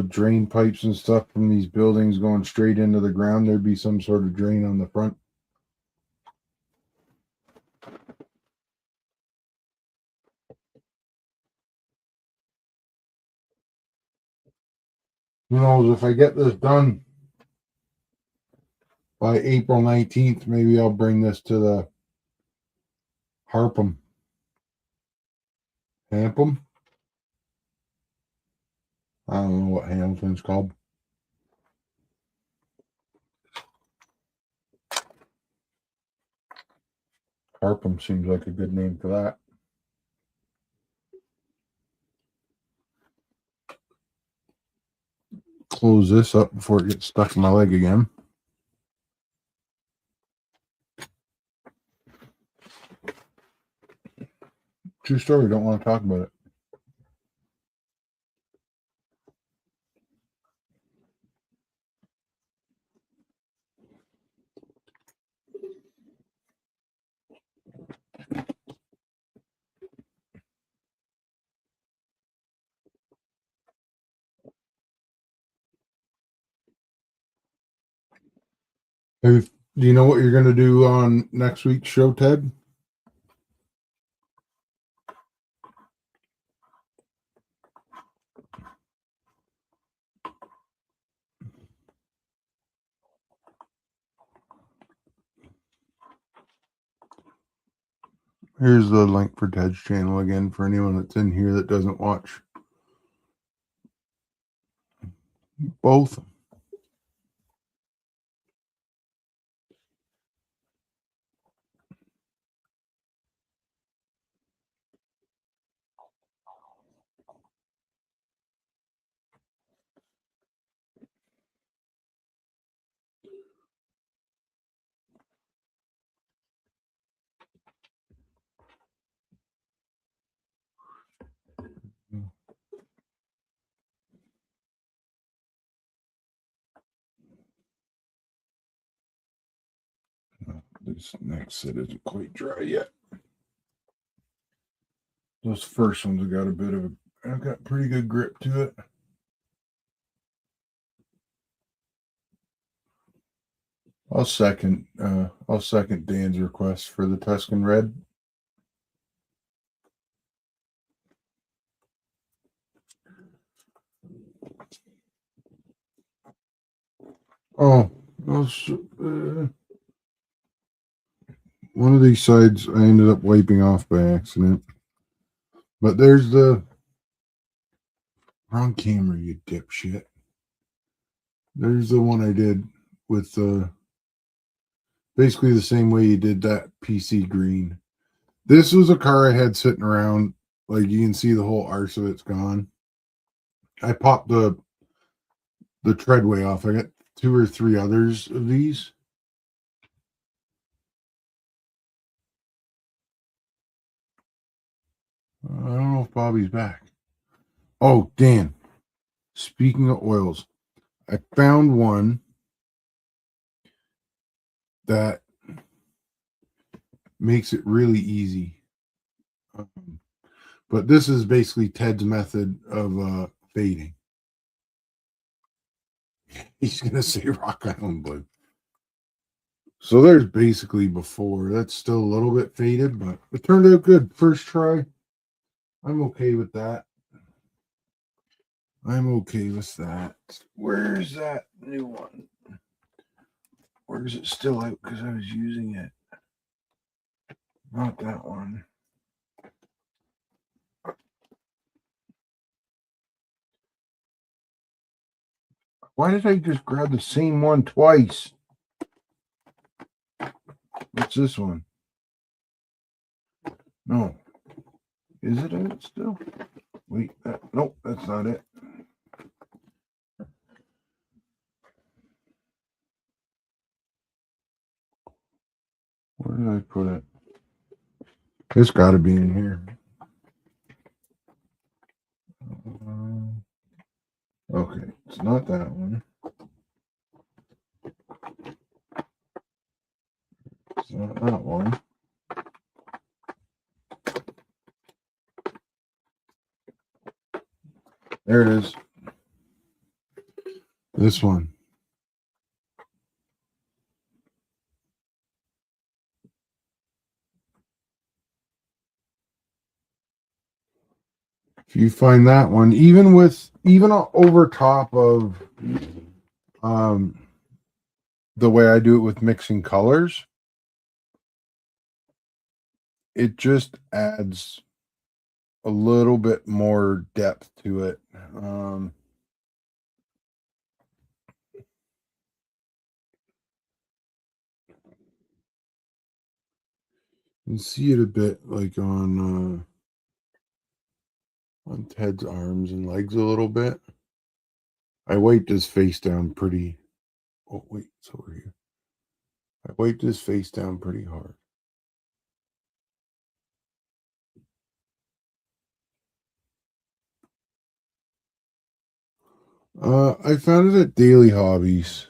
drain pipes and stuff from these buildings going straight into the ground, there'd be some sort of drain on the front. Who knows, if I get this done by April 19th, maybe I'll bring this to the Harpham. Hampham? I don't know what Hamilton's called. Harpham seems like a good name for that. Close this up before it gets stuck in my leg again. True story, don't want to talk about it. Do you know what you're going to do on next week's show, Ted? Here's the link for Ted's channel again for anyone that's in here that doesn't watch both. This next set isn't quite dry yet. Those first ones have got a bit of I've got pretty good grip to it. I'll second Dan's request for the Tuscan Red. Oh, one of these sides I ended up wiping off by accident. But there's the wrong camera, you dipshit. There's the one I did with basically the same way you did that PC green. This was a car I had sitting around. Like you can see the whole arse of it's gone. I popped the treadway off. I got 2 or 3 others of these. I don't know if Bobby's back. Oh, Dan. Speaking of oils, I found one that makes it really easy. But this is basically Ted's method of fading. He's going to say Rock Island Blue. So there's basically before. That's still a little bit faded, but it turned out good. First try. I'm okay with that. I'm okay with that. Where's that new one? Where is it still out? Because I was using it. Not that one. Why did I just grab the same one twice? What's this one? No. Is it out still? Wait, nope, that's not it. Where did I put it? It's got to be in here. Okay, it's not that one. It's not that one. There it is. This one. If you find that one, even over top of the way I do it with mixing colors, it just adds a little bit more depth to it. You can see it a bit like on Ted's arms and legs a little bit. I wiped his face down pretty. Oh wait, it's over here. I wiped his face down pretty hard. I found it at Daily Hobbies.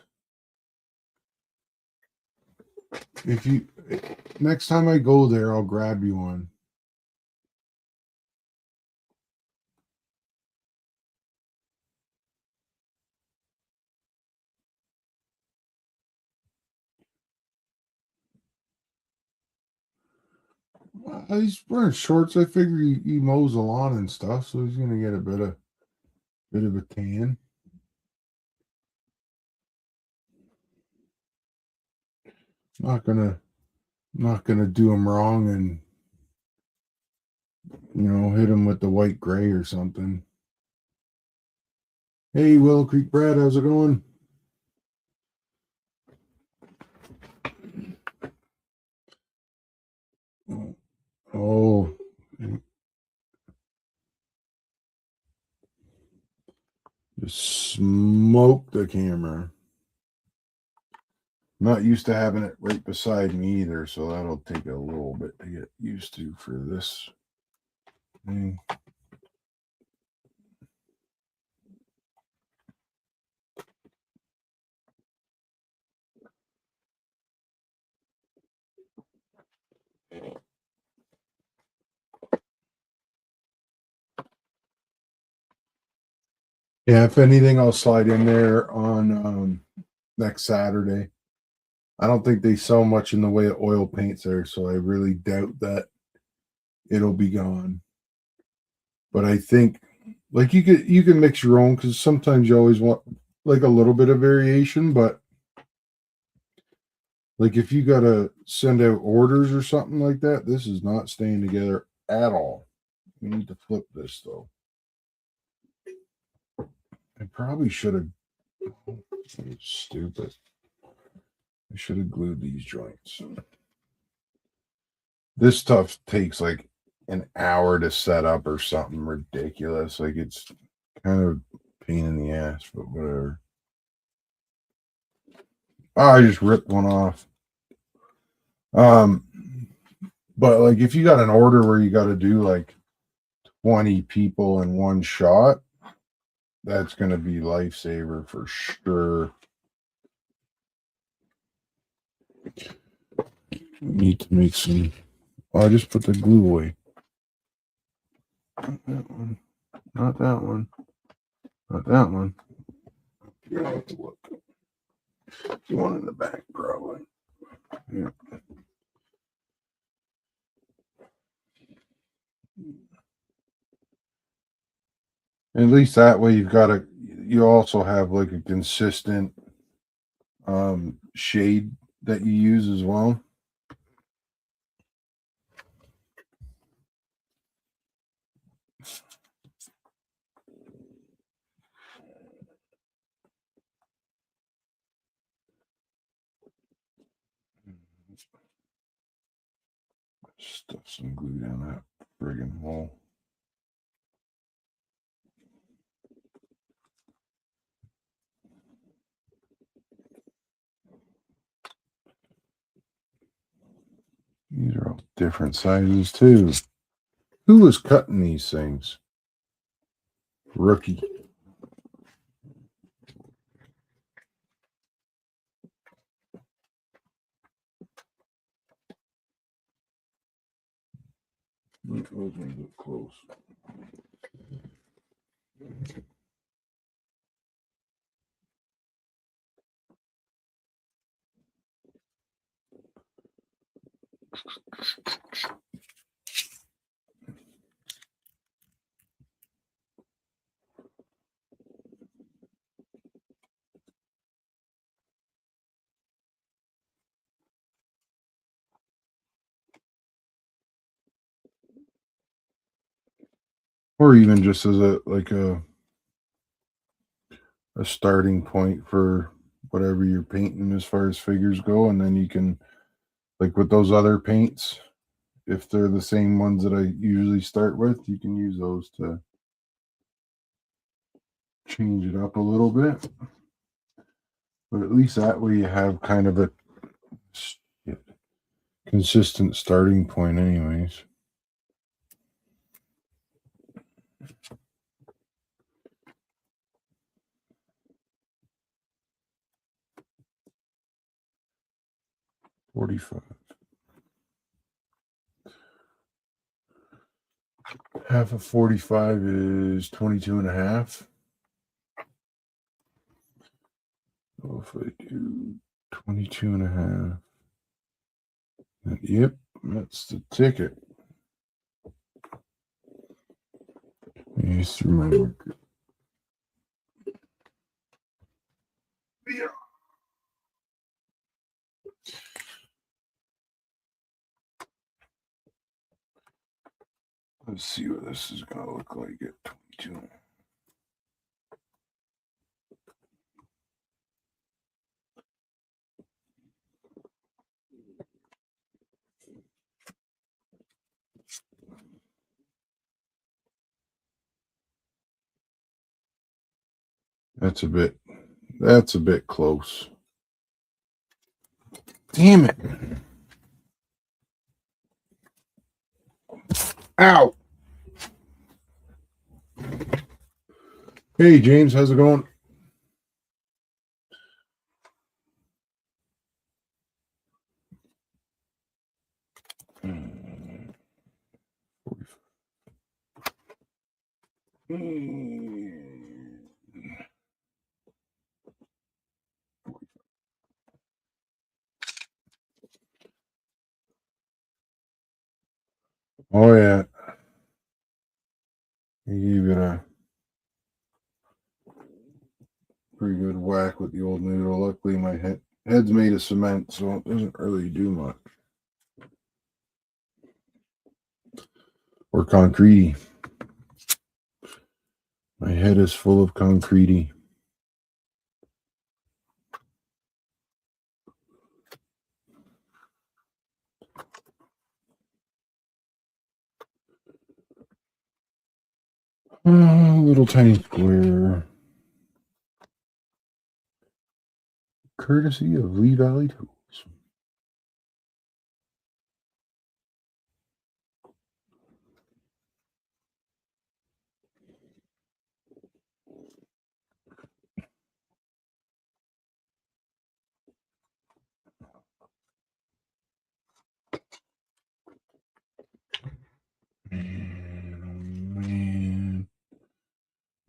If you next time I go there, I'll grab you one. He's wearing shorts. I figure he mows the lawn and stuff, so he's gonna get a bit of a tan. Not gonna do him wrong and hit him with the white gray or something. Hey, Willow Creek Brad, how's it going? Oh, just smoke the camera. Not used to having it right beside me either, so that'll take a little bit to get used to for this thing. Yeah, if anything, I'll slide in there on next Saturday. I don't think they sell much in the way of oil paints there, so I really doubt that it'll be gone. But I think like you can mix your own because sometimes you always want like a little bit of variation, but like if you gotta send out orders or something like that, this is not staying together at all. We need to flip this though. I probably should have stupid. I should have glued these joints. This stuff takes like an hour to set up or something ridiculous. Like it's kind of pain in the ass, but whatever. Oh, I just ripped one off. But like if you got an order where you got to do like 20 people in one shot, that's going to be lifesaver for sure. Need to make some. Oh, I just put the glue away. Not that one. Not that one. Not that one. You have to look. The one in the back, probably. Yeah. At least that way you've got a. You also have like a consistent shade that you use as well. Stuff some glue down that friggin' hole. These are all different sizes too. Who was cutting these things? Rookie. Those ones look close. Or even just as a starting point for whatever you're painting as far as figures go, and then you can, like with those other paints, if they're the same ones that I usually start with, you can use those to change it up a little bit. But at least that way you have kind of a consistent starting point anyways. $45. Half of 45 is 22 and a half. So if I do 22 and a half, then, yep, that's the ticket. Use through my marker. Yeah. Let's see what this is going to look like at 22. That's a bit close. Damn it. Ow. Hey, James, how's it going? Oh, yeah. He gave it a pretty good whack with the old noodle. Luckily, my head's made of cement, so it doesn't really do much. Or concrete. My head is full of concrete. Little tiny square. Courtesy of Lee Valley Tools.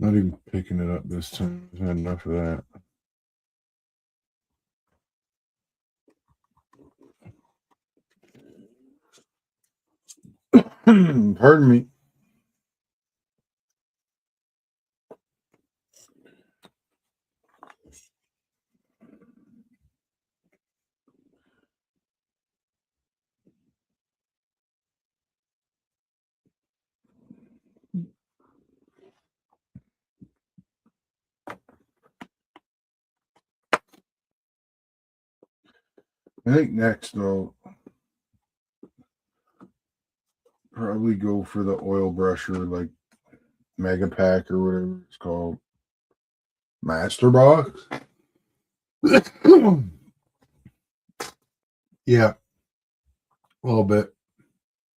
Not even picking it up this time. I've had enough of that. Pardon me. I think next I'll probably go for the oil brusher, like Mega Pack or whatever it's called. Master Box. Yeah, a little bit.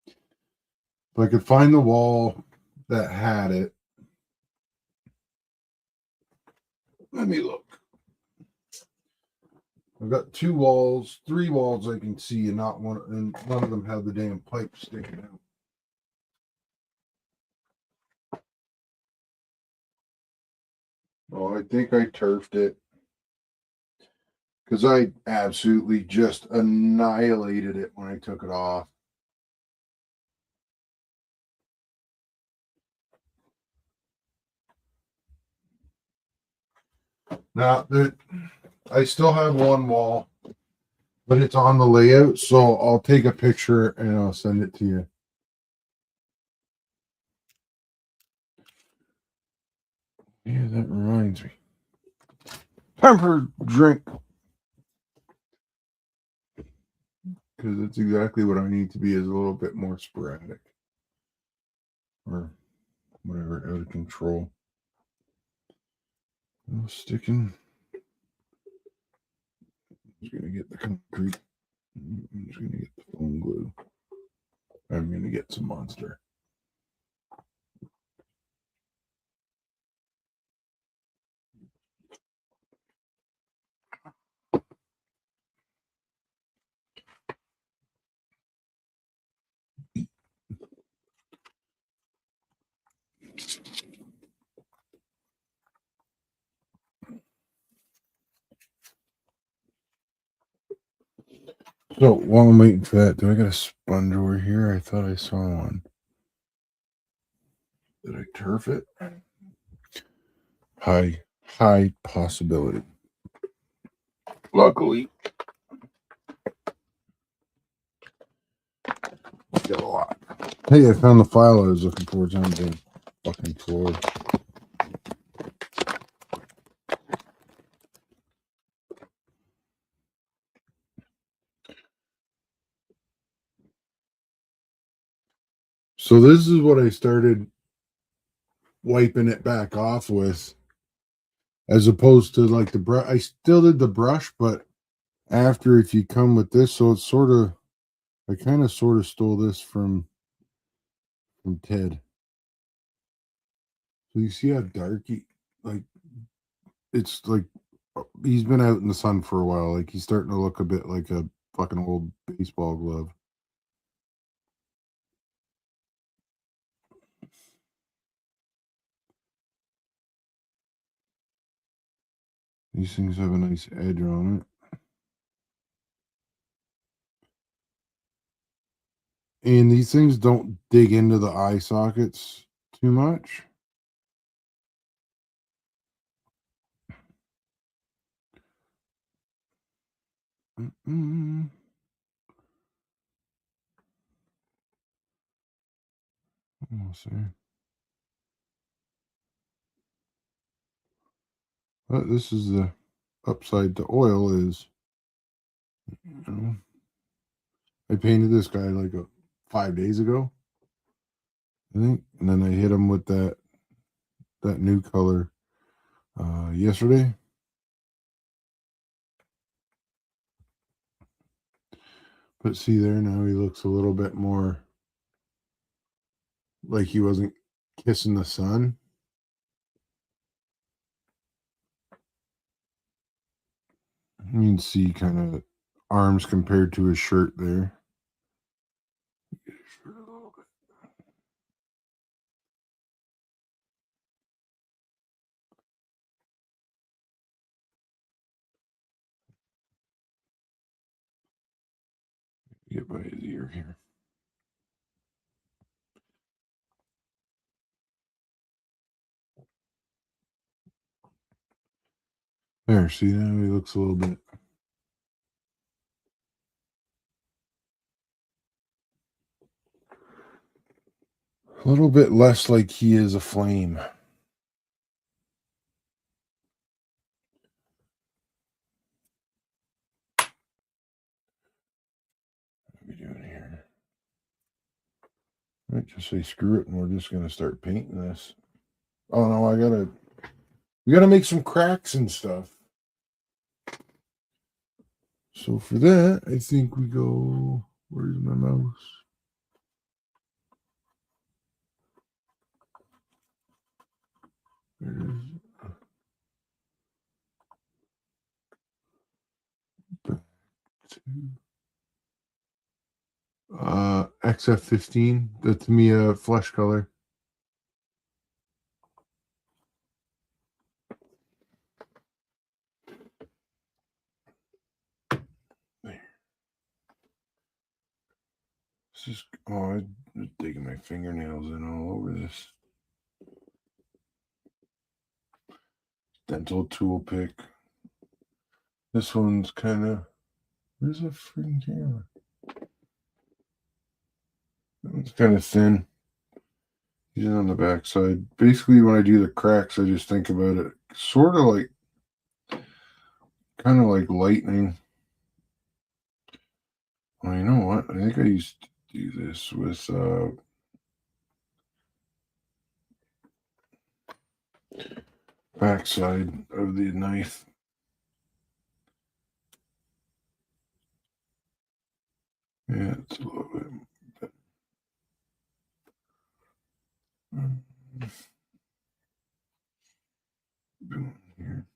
If I could find the wall that had it. Let me look. I've got 3 walls I can see, and not one, and none of them have the damn pipe sticking out. Oh, I think I turfed it because I absolutely just annihilated it when I took it off. Now, I still have one wall, but it's on the layout, so I'll take a picture and I'll send it to you. Yeah, that reminds me. Time for a drink. Because that's exactly what I need to be, is a little bit more sporadic. Or whatever, out of control. No sticking. I'm just going to get the concrete. I'm just going to get the foam glue. I'm going to get some Monster. So while I'm waiting for that, do I got a sponge over here? I thought I saw one. Did I turf it? High possibility. Luckily, I got a lot. Hey, I found the file I was looking for. It's on the fucking floor. So this is what I started wiping it back off with, as opposed to like the brush. I still did the brush, but after, if you come with this, so it's sort of, I kind of sort of stole this from Ted. So you see how dark like it's like he's been out in the sun for a while. Like he's starting to look a bit like a fucking old baseball glove. These things have a nice edge on it. And these things don't dig into the eye sockets too much. Mm-mm. Let's see. But this is the upside to oil is, you know, I painted this guy like 5 days ago, I think, and then I hit him with that new color yesterday. But see there, now he looks a little bit more like he wasn't kissing the sun. You can see kind of arms compared to his shirt there. Get by his ear here. There, see now he looks a little bit. A little bit less like he is a flame. What are we doing here? I might just say screw it and we're just gonna start painting this. Oh no, we gotta make some cracks and stuff. So for that, I think we go, where's my mouse? There it is. Back to XF15. That's me a flesh color. There. This is I'm digging my fingernails in all over this. Dental tool pick. This one's kind of, where's the freaking camera? That one's kind of thin. He's on the back side. Basically, when I do the cracks, I just think about it sort of like, kind of like lightning. Well, you know what? I think I used to do this with backside of the knife. Yeah, it's a little bit. Here.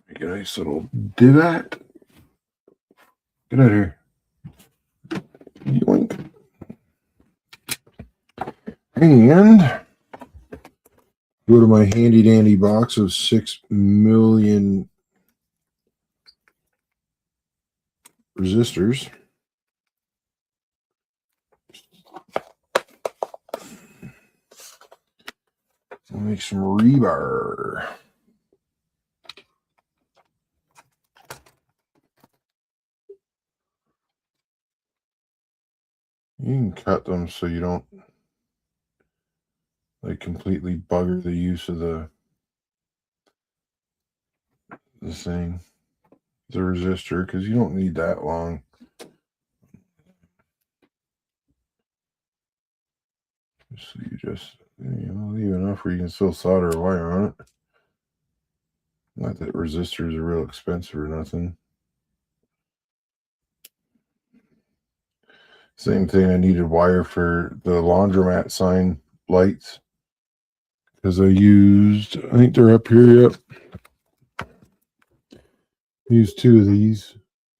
Make a nice little divot. Get out of here. Yoink. And go to my handy dandy box of 6 million resistors. I'll make some rebar. You can cut them so you don't like completely bugger the use of the thing, the resistor, because you don't need that long. So you just leave enough where you can still solder a wire on it. Not that resistors are real expensive or nothing. Same thing, I needed wire for the laundromat sign lights because I think they're up here, yep. Used 2 of these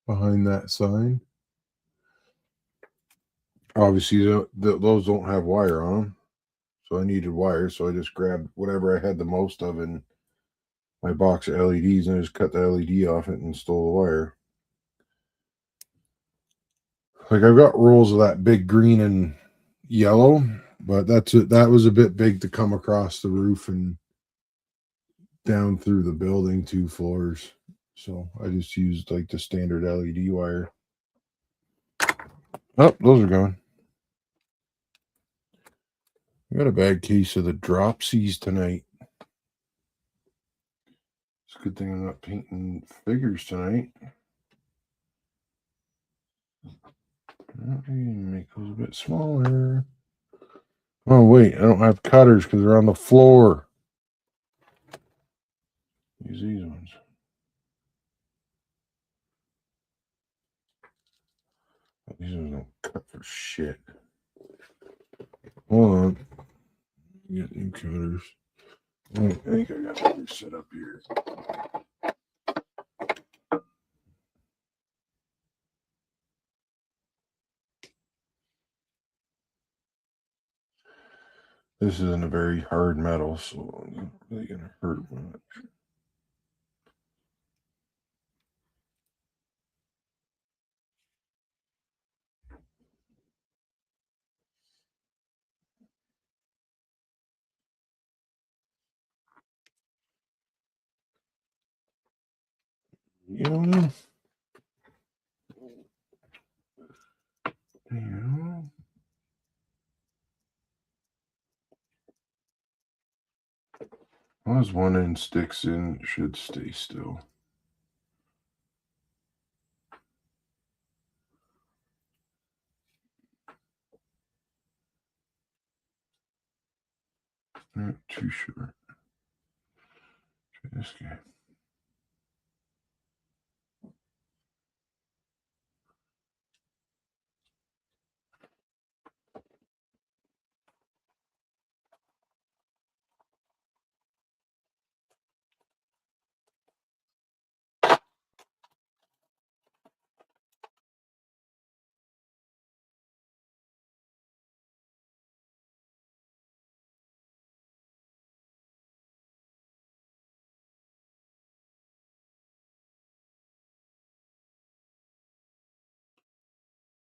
behind that sign. Obviously, those don't have wire on them, so I needed wire, so I just grabbed whatever I had the most of in my box of LEDs and I just cut the LED off it and stole the wire. Like I've got rolls of that big green and yellow, but that was a bit big to come across the roof and down through the building 2 floors. So I just used like the standard LED wire. Oh, those are gone. I got a bad case of the dropsies tonight. It's a good thing I'm not painting figures tonight. Make those a bit smaller. Oh, wait, I don't have cutters because they're on the floor. Use these ones. These ones don't cut for shit. Hold on. Get new cutters. I think I got another set up here. This isn't a very hard metal, so it's not really going to hurt much. Yeah. Yeah. As long as one end sticks in, it should stay still. Not too short. Try this guy.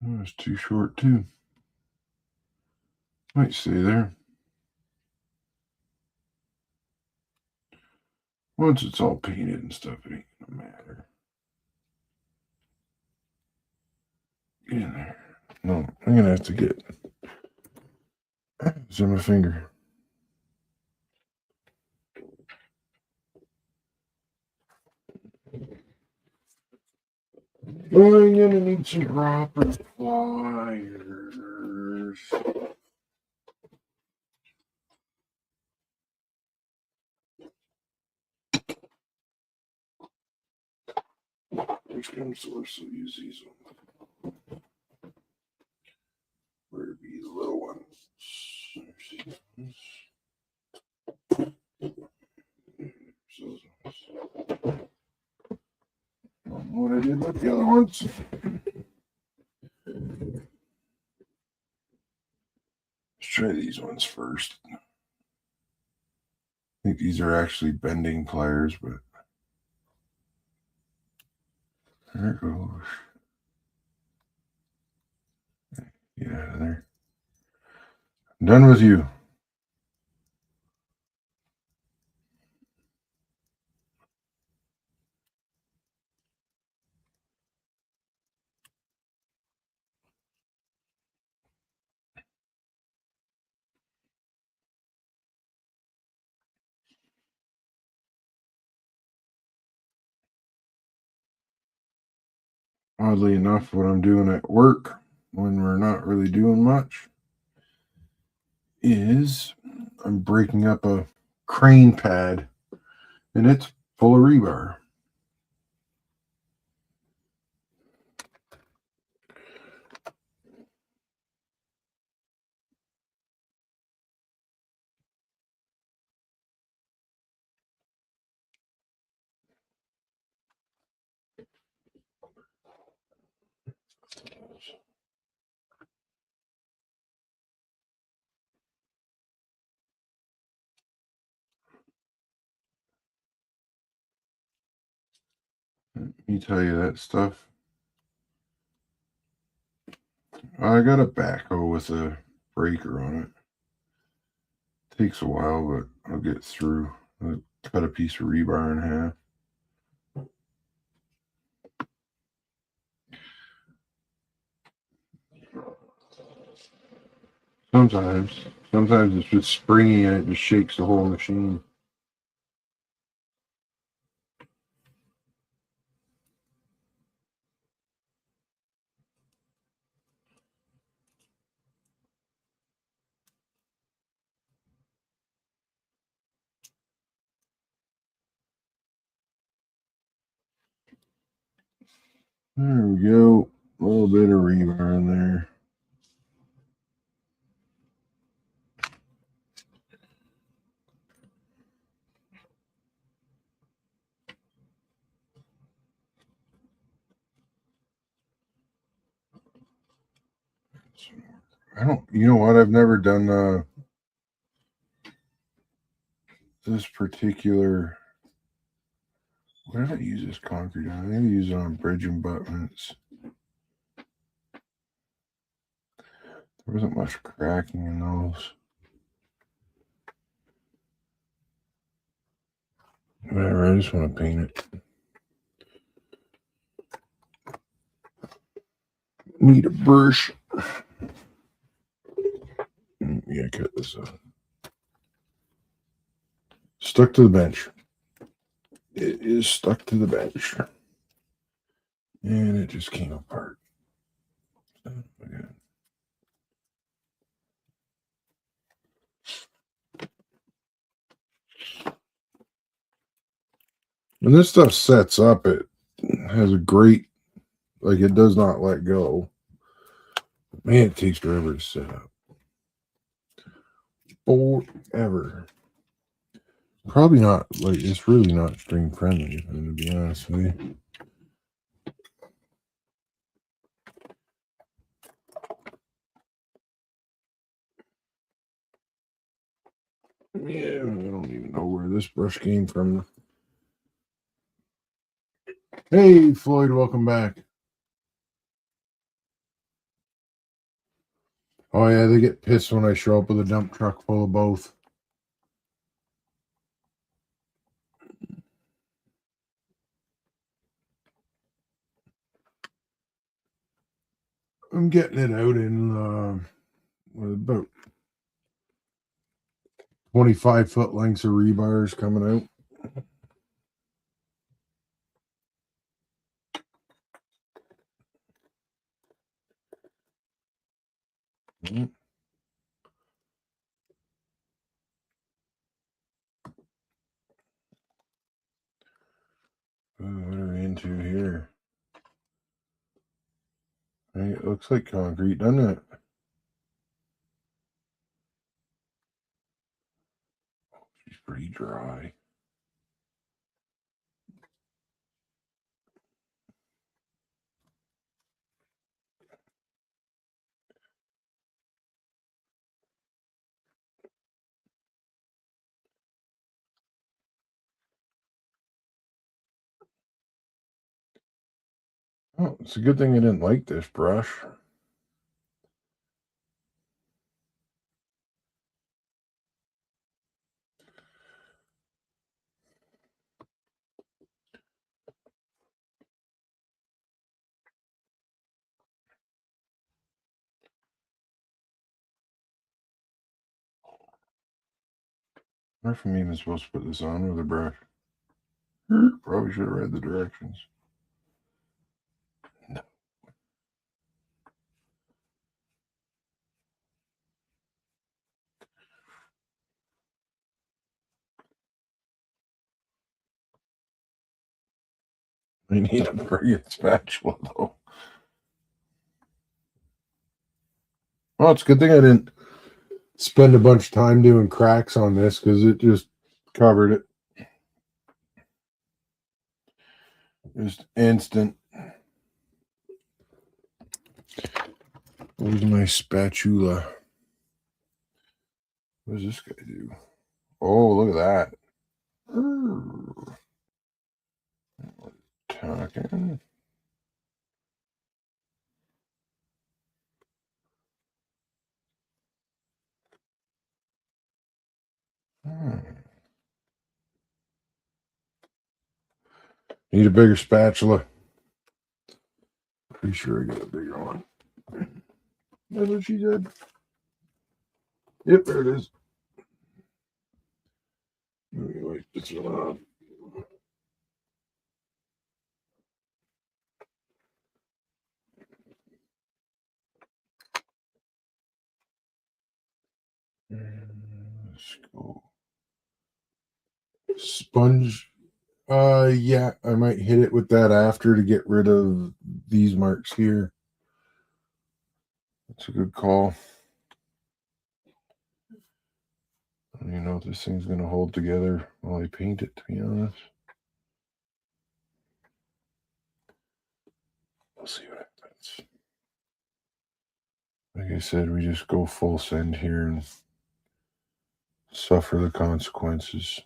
Oh, it's too short too. Might stay there. Once it's all painted and stuff, it ain't gonna matter. Get in there. No, I'm gonna have to get it's in my finger. Well, I'm gonna need some proper pliers. Next time source will use these ones. Where to be the little ones? What I did with the other ones. Let's try these ones first. I think these are actually bending pliers, but there it goes. Get out of there. I'm done with you. Oddly enough, what I'm doing at work when we're not really doing much is I'm breaking up a crane pad and it's full of rebar. Let me tell you that stuff. I got a backhoe with a breaker on it. Takes a while, but I'll get through. I'll cut a piece of rebar in half. Sometimes it's just springy and it just shakes the whole machine. There we go. A little bit of rebar in there. You know what? I've never done this particular. What did I use this concrete on? I think I use it on bridge abutments. There wasn't much cracking in those. Whatever, I just want to paint it. Need a brush. Yeah, cut this off. Stuck to the bench. It is stuck to the bench. And it just came apart. Okay. When this stuff sets up, it has a great, like, it does not let go. Man, it takes forever to set up. Forever. Probably not, like, it's really not stream friendly, to be honest with you. Yeah, I don't even know where this brush came from. Hey, Floyd, welcome back. Oh, yeah, they get pissed when I show up with a dump truck full of both. I'm getting it out in about 25-foot lengths of rebars coming out. What are we into here? Hey, it looks like concrete, doesn't it? She's pretty dry. Oh, it's a good thing I didn't like this brush. I wonder if I'm even supposed to put this on with a brush. Probably should have read the directions. No. I need a friggin' spatula, though. Well, it's a good thing I didn't spend a bunch of time doing cracks on this because it just covered it. Just instant. Where's my spatula? What does this guy do? Oh, look at that. Talking. Need a bigger spatula. Pretty sure I got a bigger one. That's what she said. Yep, there it is. Let me wipe this one off. Let's go. Sponge. Yeah, I might hit it with that after to get rid of these marks here. That's a good call. I don't even know if this thing's going to hold together while I paint it, to be honest. We'll see what happens. Like I said, we just go full send here and suffer the consequences.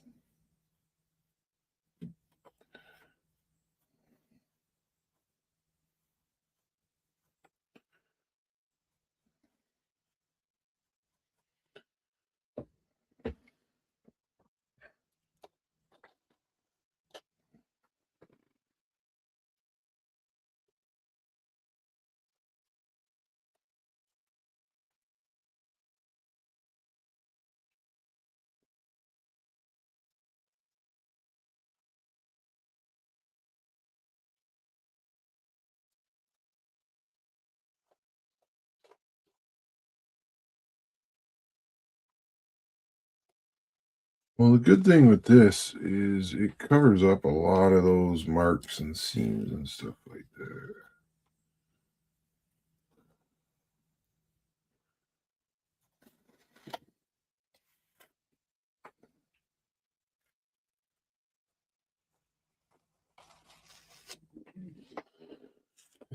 Well, the good thing with this is it covers up a lot of those marks and seams and stuff like that.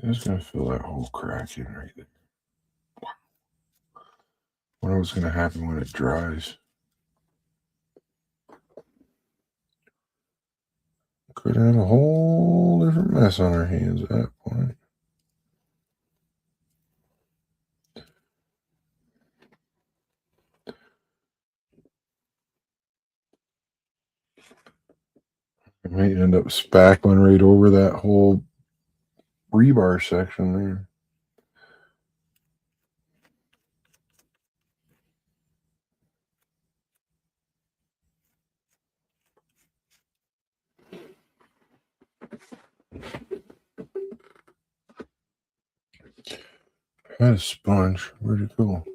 I'm just going to fill that whole crack in right there. What was going to happen when it dries? Could have a whole different mess on our hands at that point. I might end up spackling right over that whole rebar section there. I had a sponge. Where'd it go?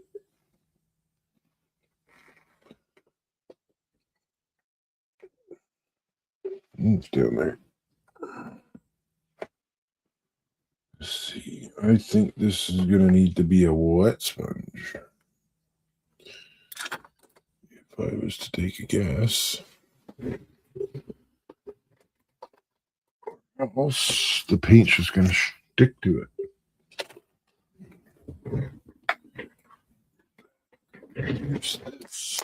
It's down there. Let's see. I think this is going to need to be a wet sponge. If I was to take a guess. Else the paint's just going to stick to it. Here's this.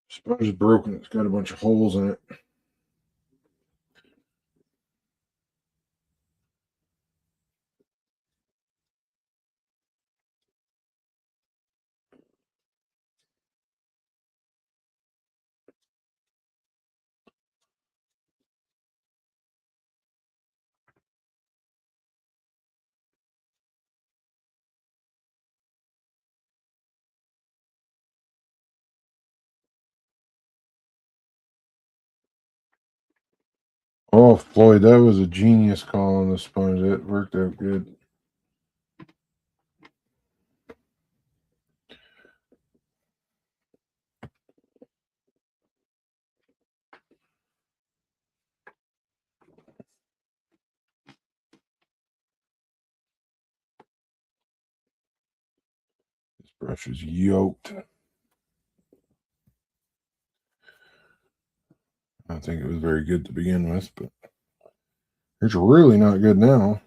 Sponge is broken. It's got a bunch of holes in it. Oh, Floyd, that was a genius call on the sponge. That worked out good. This brush is yoked. I don't think it was very good to begin with, but it's really not good now.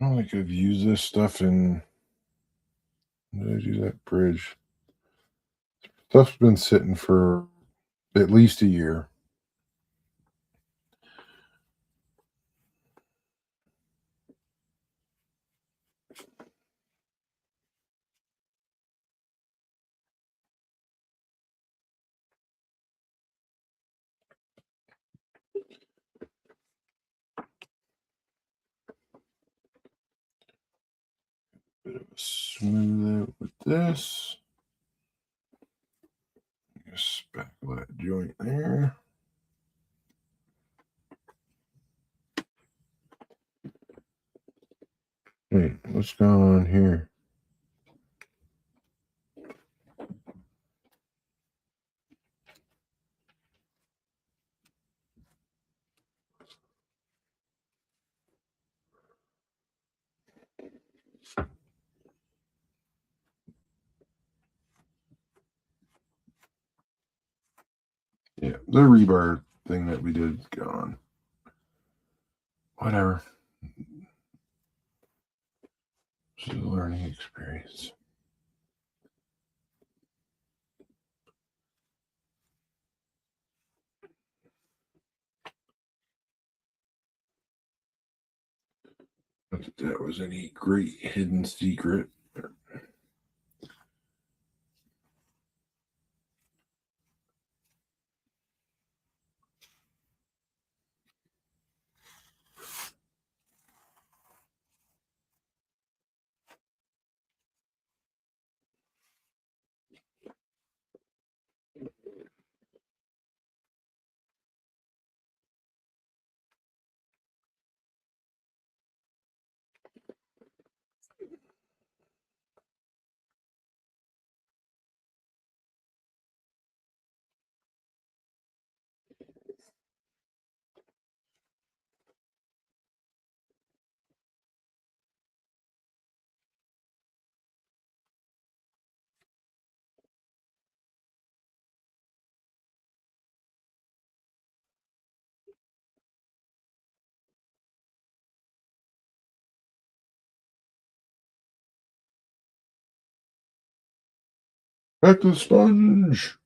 I don't think I've used this stuff in. When did I do that bridge? Stuff's been sitting for at least a year. Bit of a smooth out with this. Spackle that joint there. Wait, what's going on here? Yeah, the rebar thing that we did is gone. Whatever. It's a learning experience. Not that that was any great hidden secret. Back to the sponge.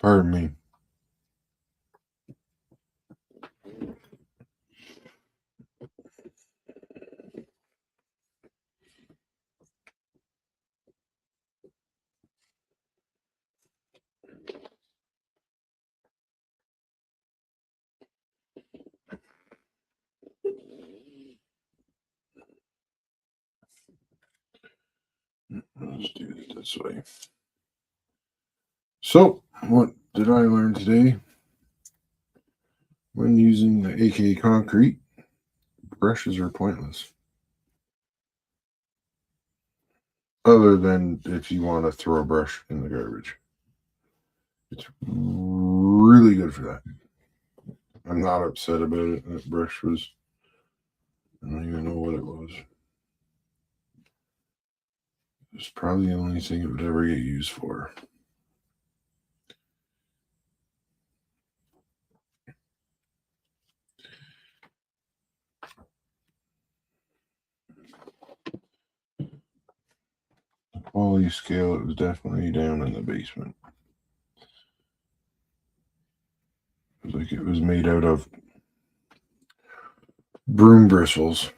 Pardon me. Let's do it this way. So, what did I learn today? When using the AK concrete, brushes are pointless. Other than if you want to throw a brush in the garbage. It's really good for that. I'm not upset about it. That brush was, I don't even know what it was. It's probably the only thing it would ever get used for. The quality scale, it was definitely down in the basement. It was like it was made out of broom bristles.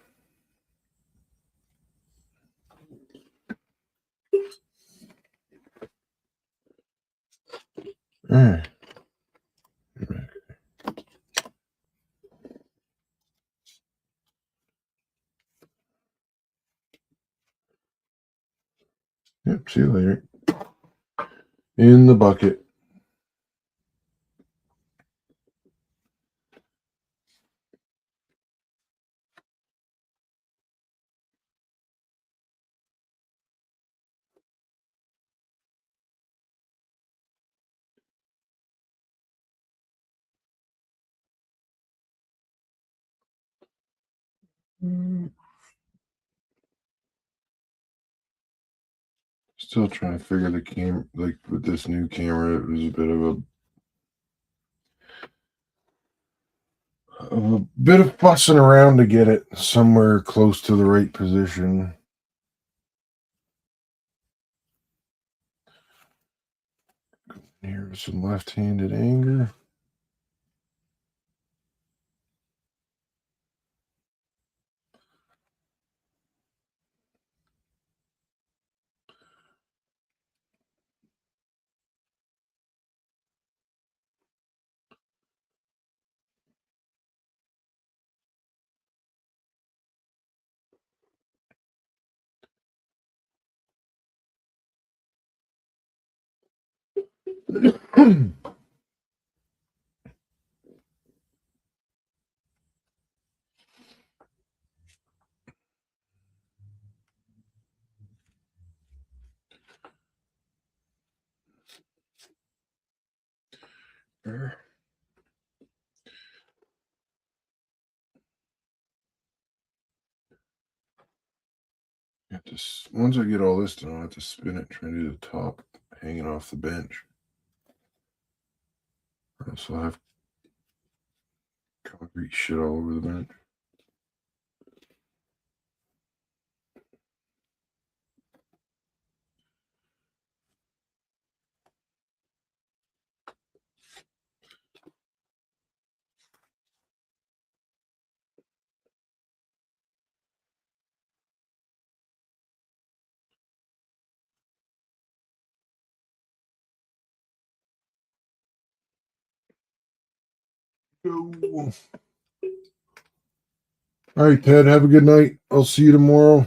Ah. Yep, see you later. In the bucket. Still trying to figure the camera, like with this new camera, it was a bit of fussing around to get it somewhere close to the right position. Here's some left-handed anger. Once I get all this done, I'll have to spin it, trying to do the top hanging off the bench. So I have concrete shit all over the bench. Go. All right, Ted, have a good night. I'll see you tomorrow.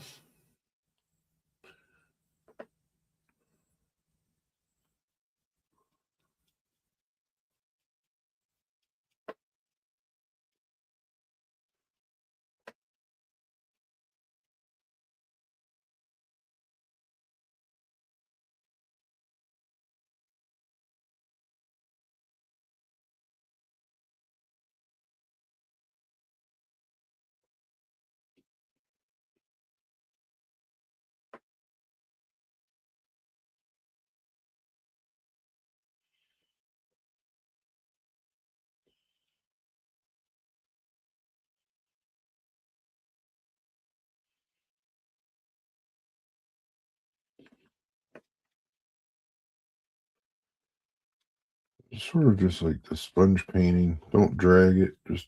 Sort of just like the sponge painting. Don't drag it, just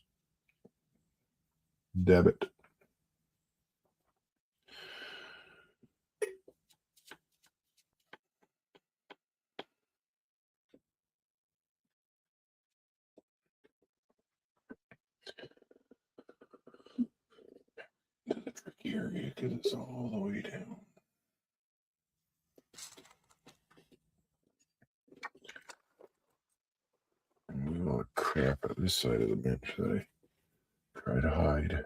dab it. To the tricky area because it's all the way down. And all the crap at this side of the bench that I try to hide.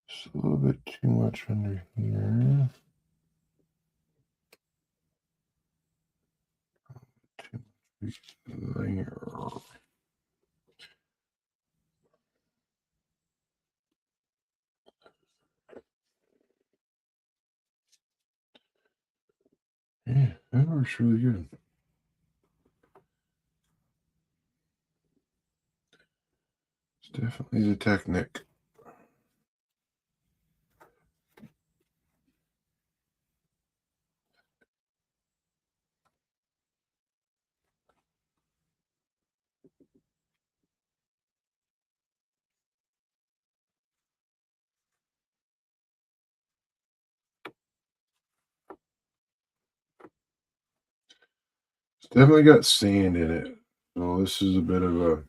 Just a little bit too much under here. Too much there. Yeah, that works really good. It's definitely the technique. It's definitely got sand in it. So this is a bit of a,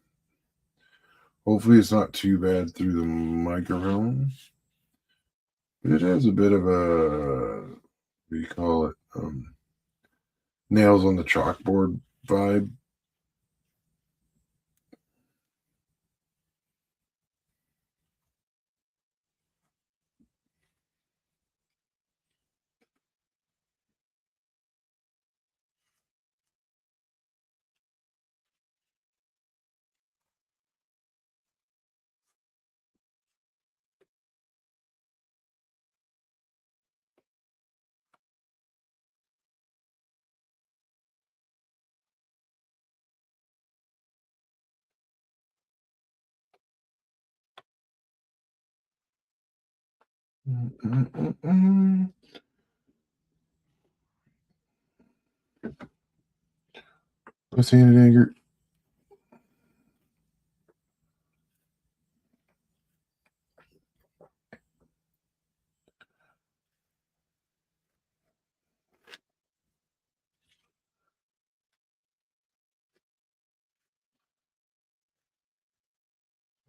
hopefully it's not too bad through the microphone. But it has a bit of a, what do you call it? Nails on the chalkboard vibe. Left-handed anger.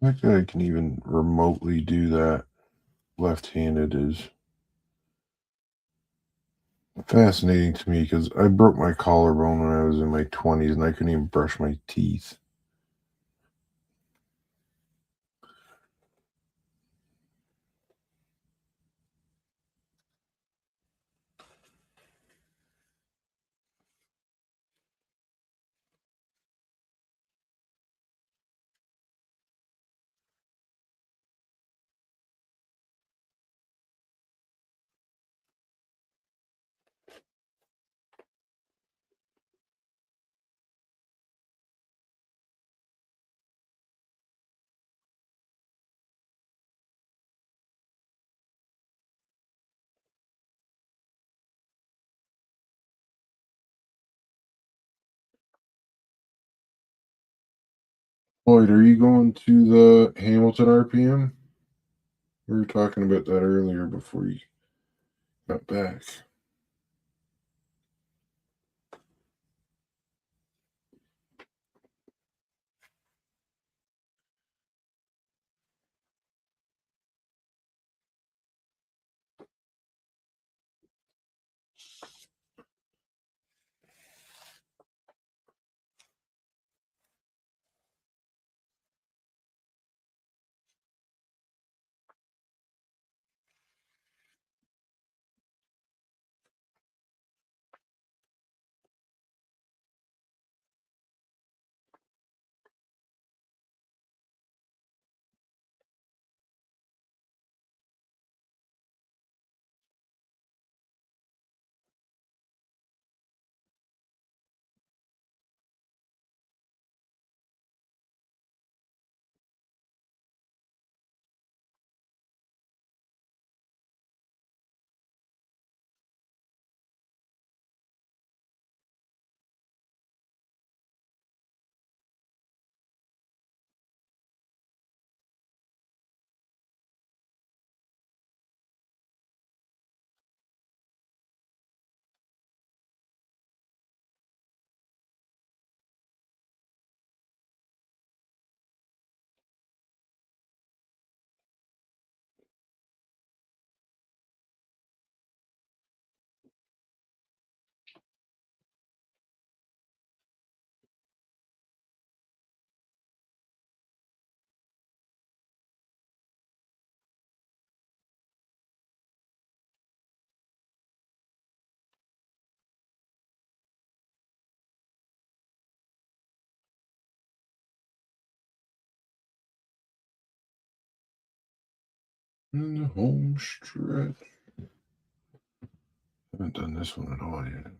The fact that I can even remotely do that left-handed is fascinating to me because I broke my collarbone when I was in my 20s and I couldn't even brush my teeth. Lloyd, are you going to the Hamilton RPM? We were talking about that earlier before you got back. In the home stretch. Haven't done this one at all yet.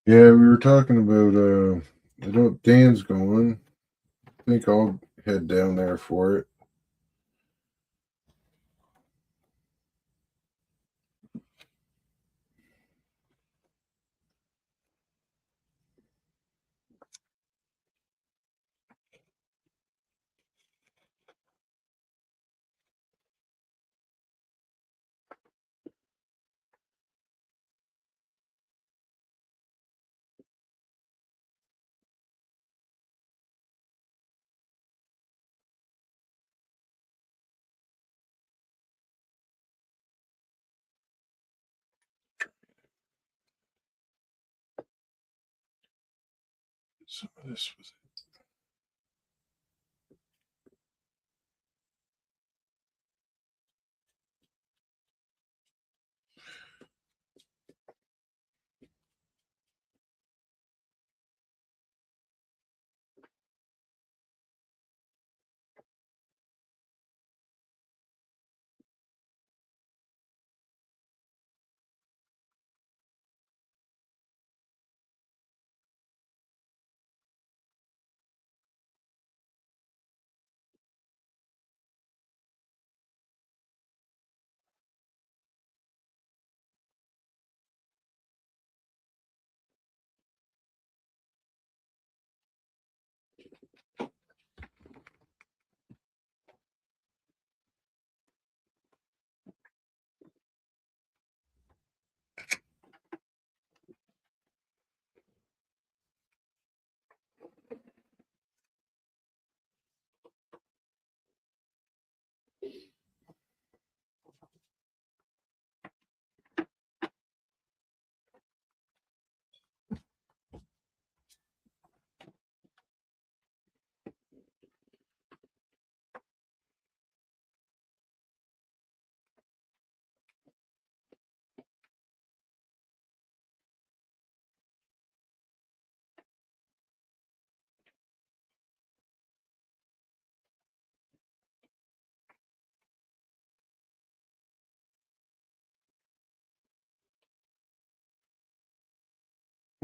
Yeah, we were talking about I don't Dan's going. I think I'll head down there for it. Some of this was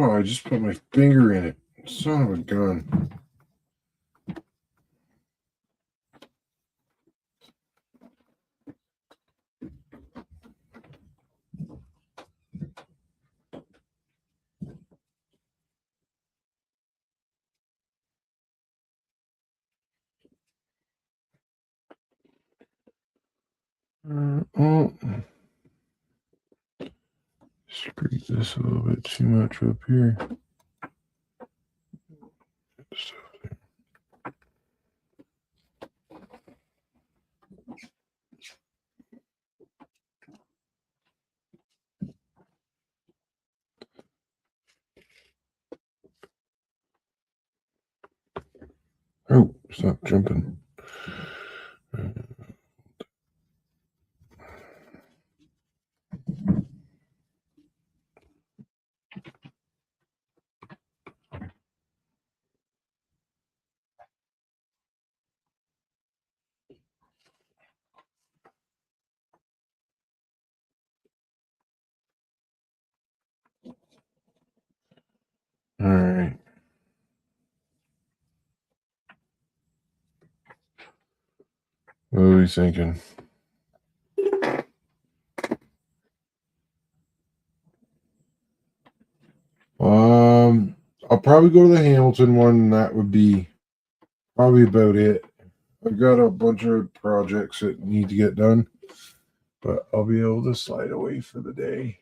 Oh, I just put my finger in it. Son of a gun. Oh, screwed this a little bit too much up here. Oh, stop jumping. All right. What are we thinking? I'll probably go to the Hamilton one, and that would be probably about it. I've got a bunch of projects that need to get done, but I'll be able to slide away for the day.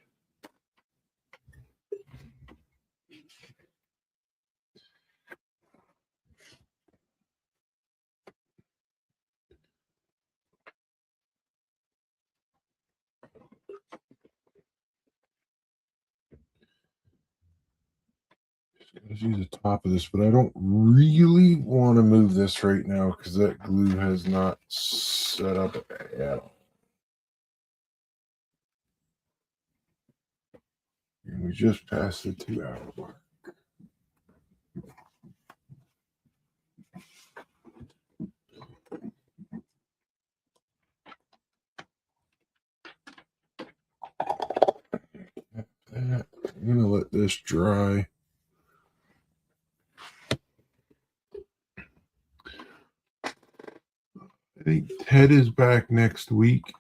See the top of this, but I don't really want to move this right now because that glue has not set up at all. And we just passed the 2-hour mark. I'm gonna let this dry. I think Ted is back next week.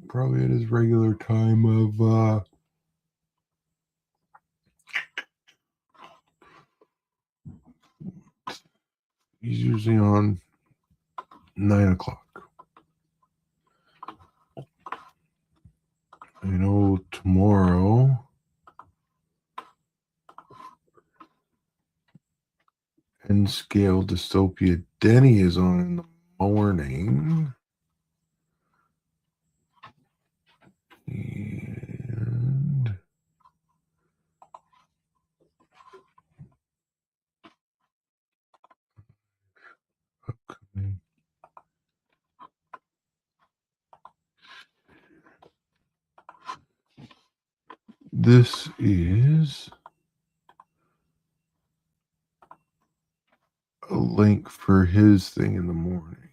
Probably at his regular time of he's usually on 9 o'clock. I know tomorrow N scale dystopia Denny is on in the morning. And upcoming. This is a link for his thing in the morning.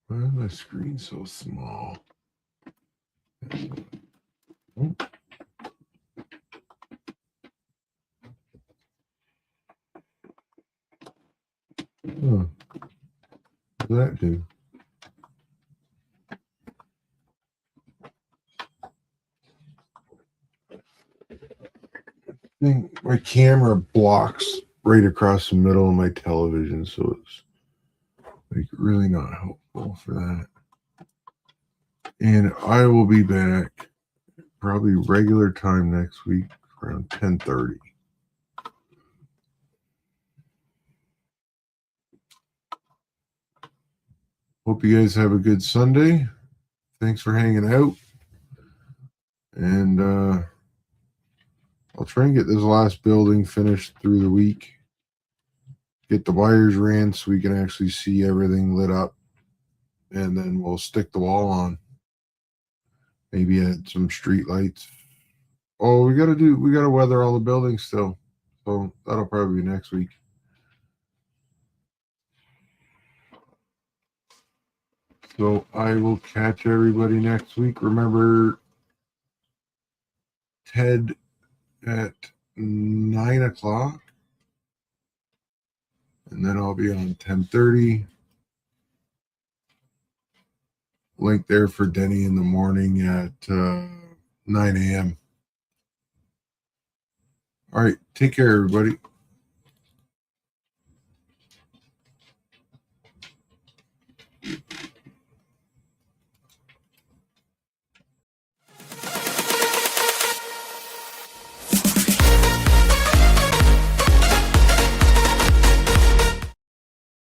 Why is my screen so small? Oh. Huh. What does that do? I think my camera blocks right across the middle of my television, so it's like really not helpful for that. And I will be back probably regular time next week around 10:30. Hope you guys have a good Sunday. Thanks for hanging out. And I'll try and get this last building finished through the week. Get the wires ran so we can actually see everything lit up. And then we'll stick the wall on. Maybe add some street lights. Oh, we gotta weather all the buildings still. So that'll probably be next week. So I will catch everybody next week. Remember, Ted at 9 o'clock. And then I'll be on 10:30. Link there for Denny in the morning at 9 a.m. All right. Take care, everybody.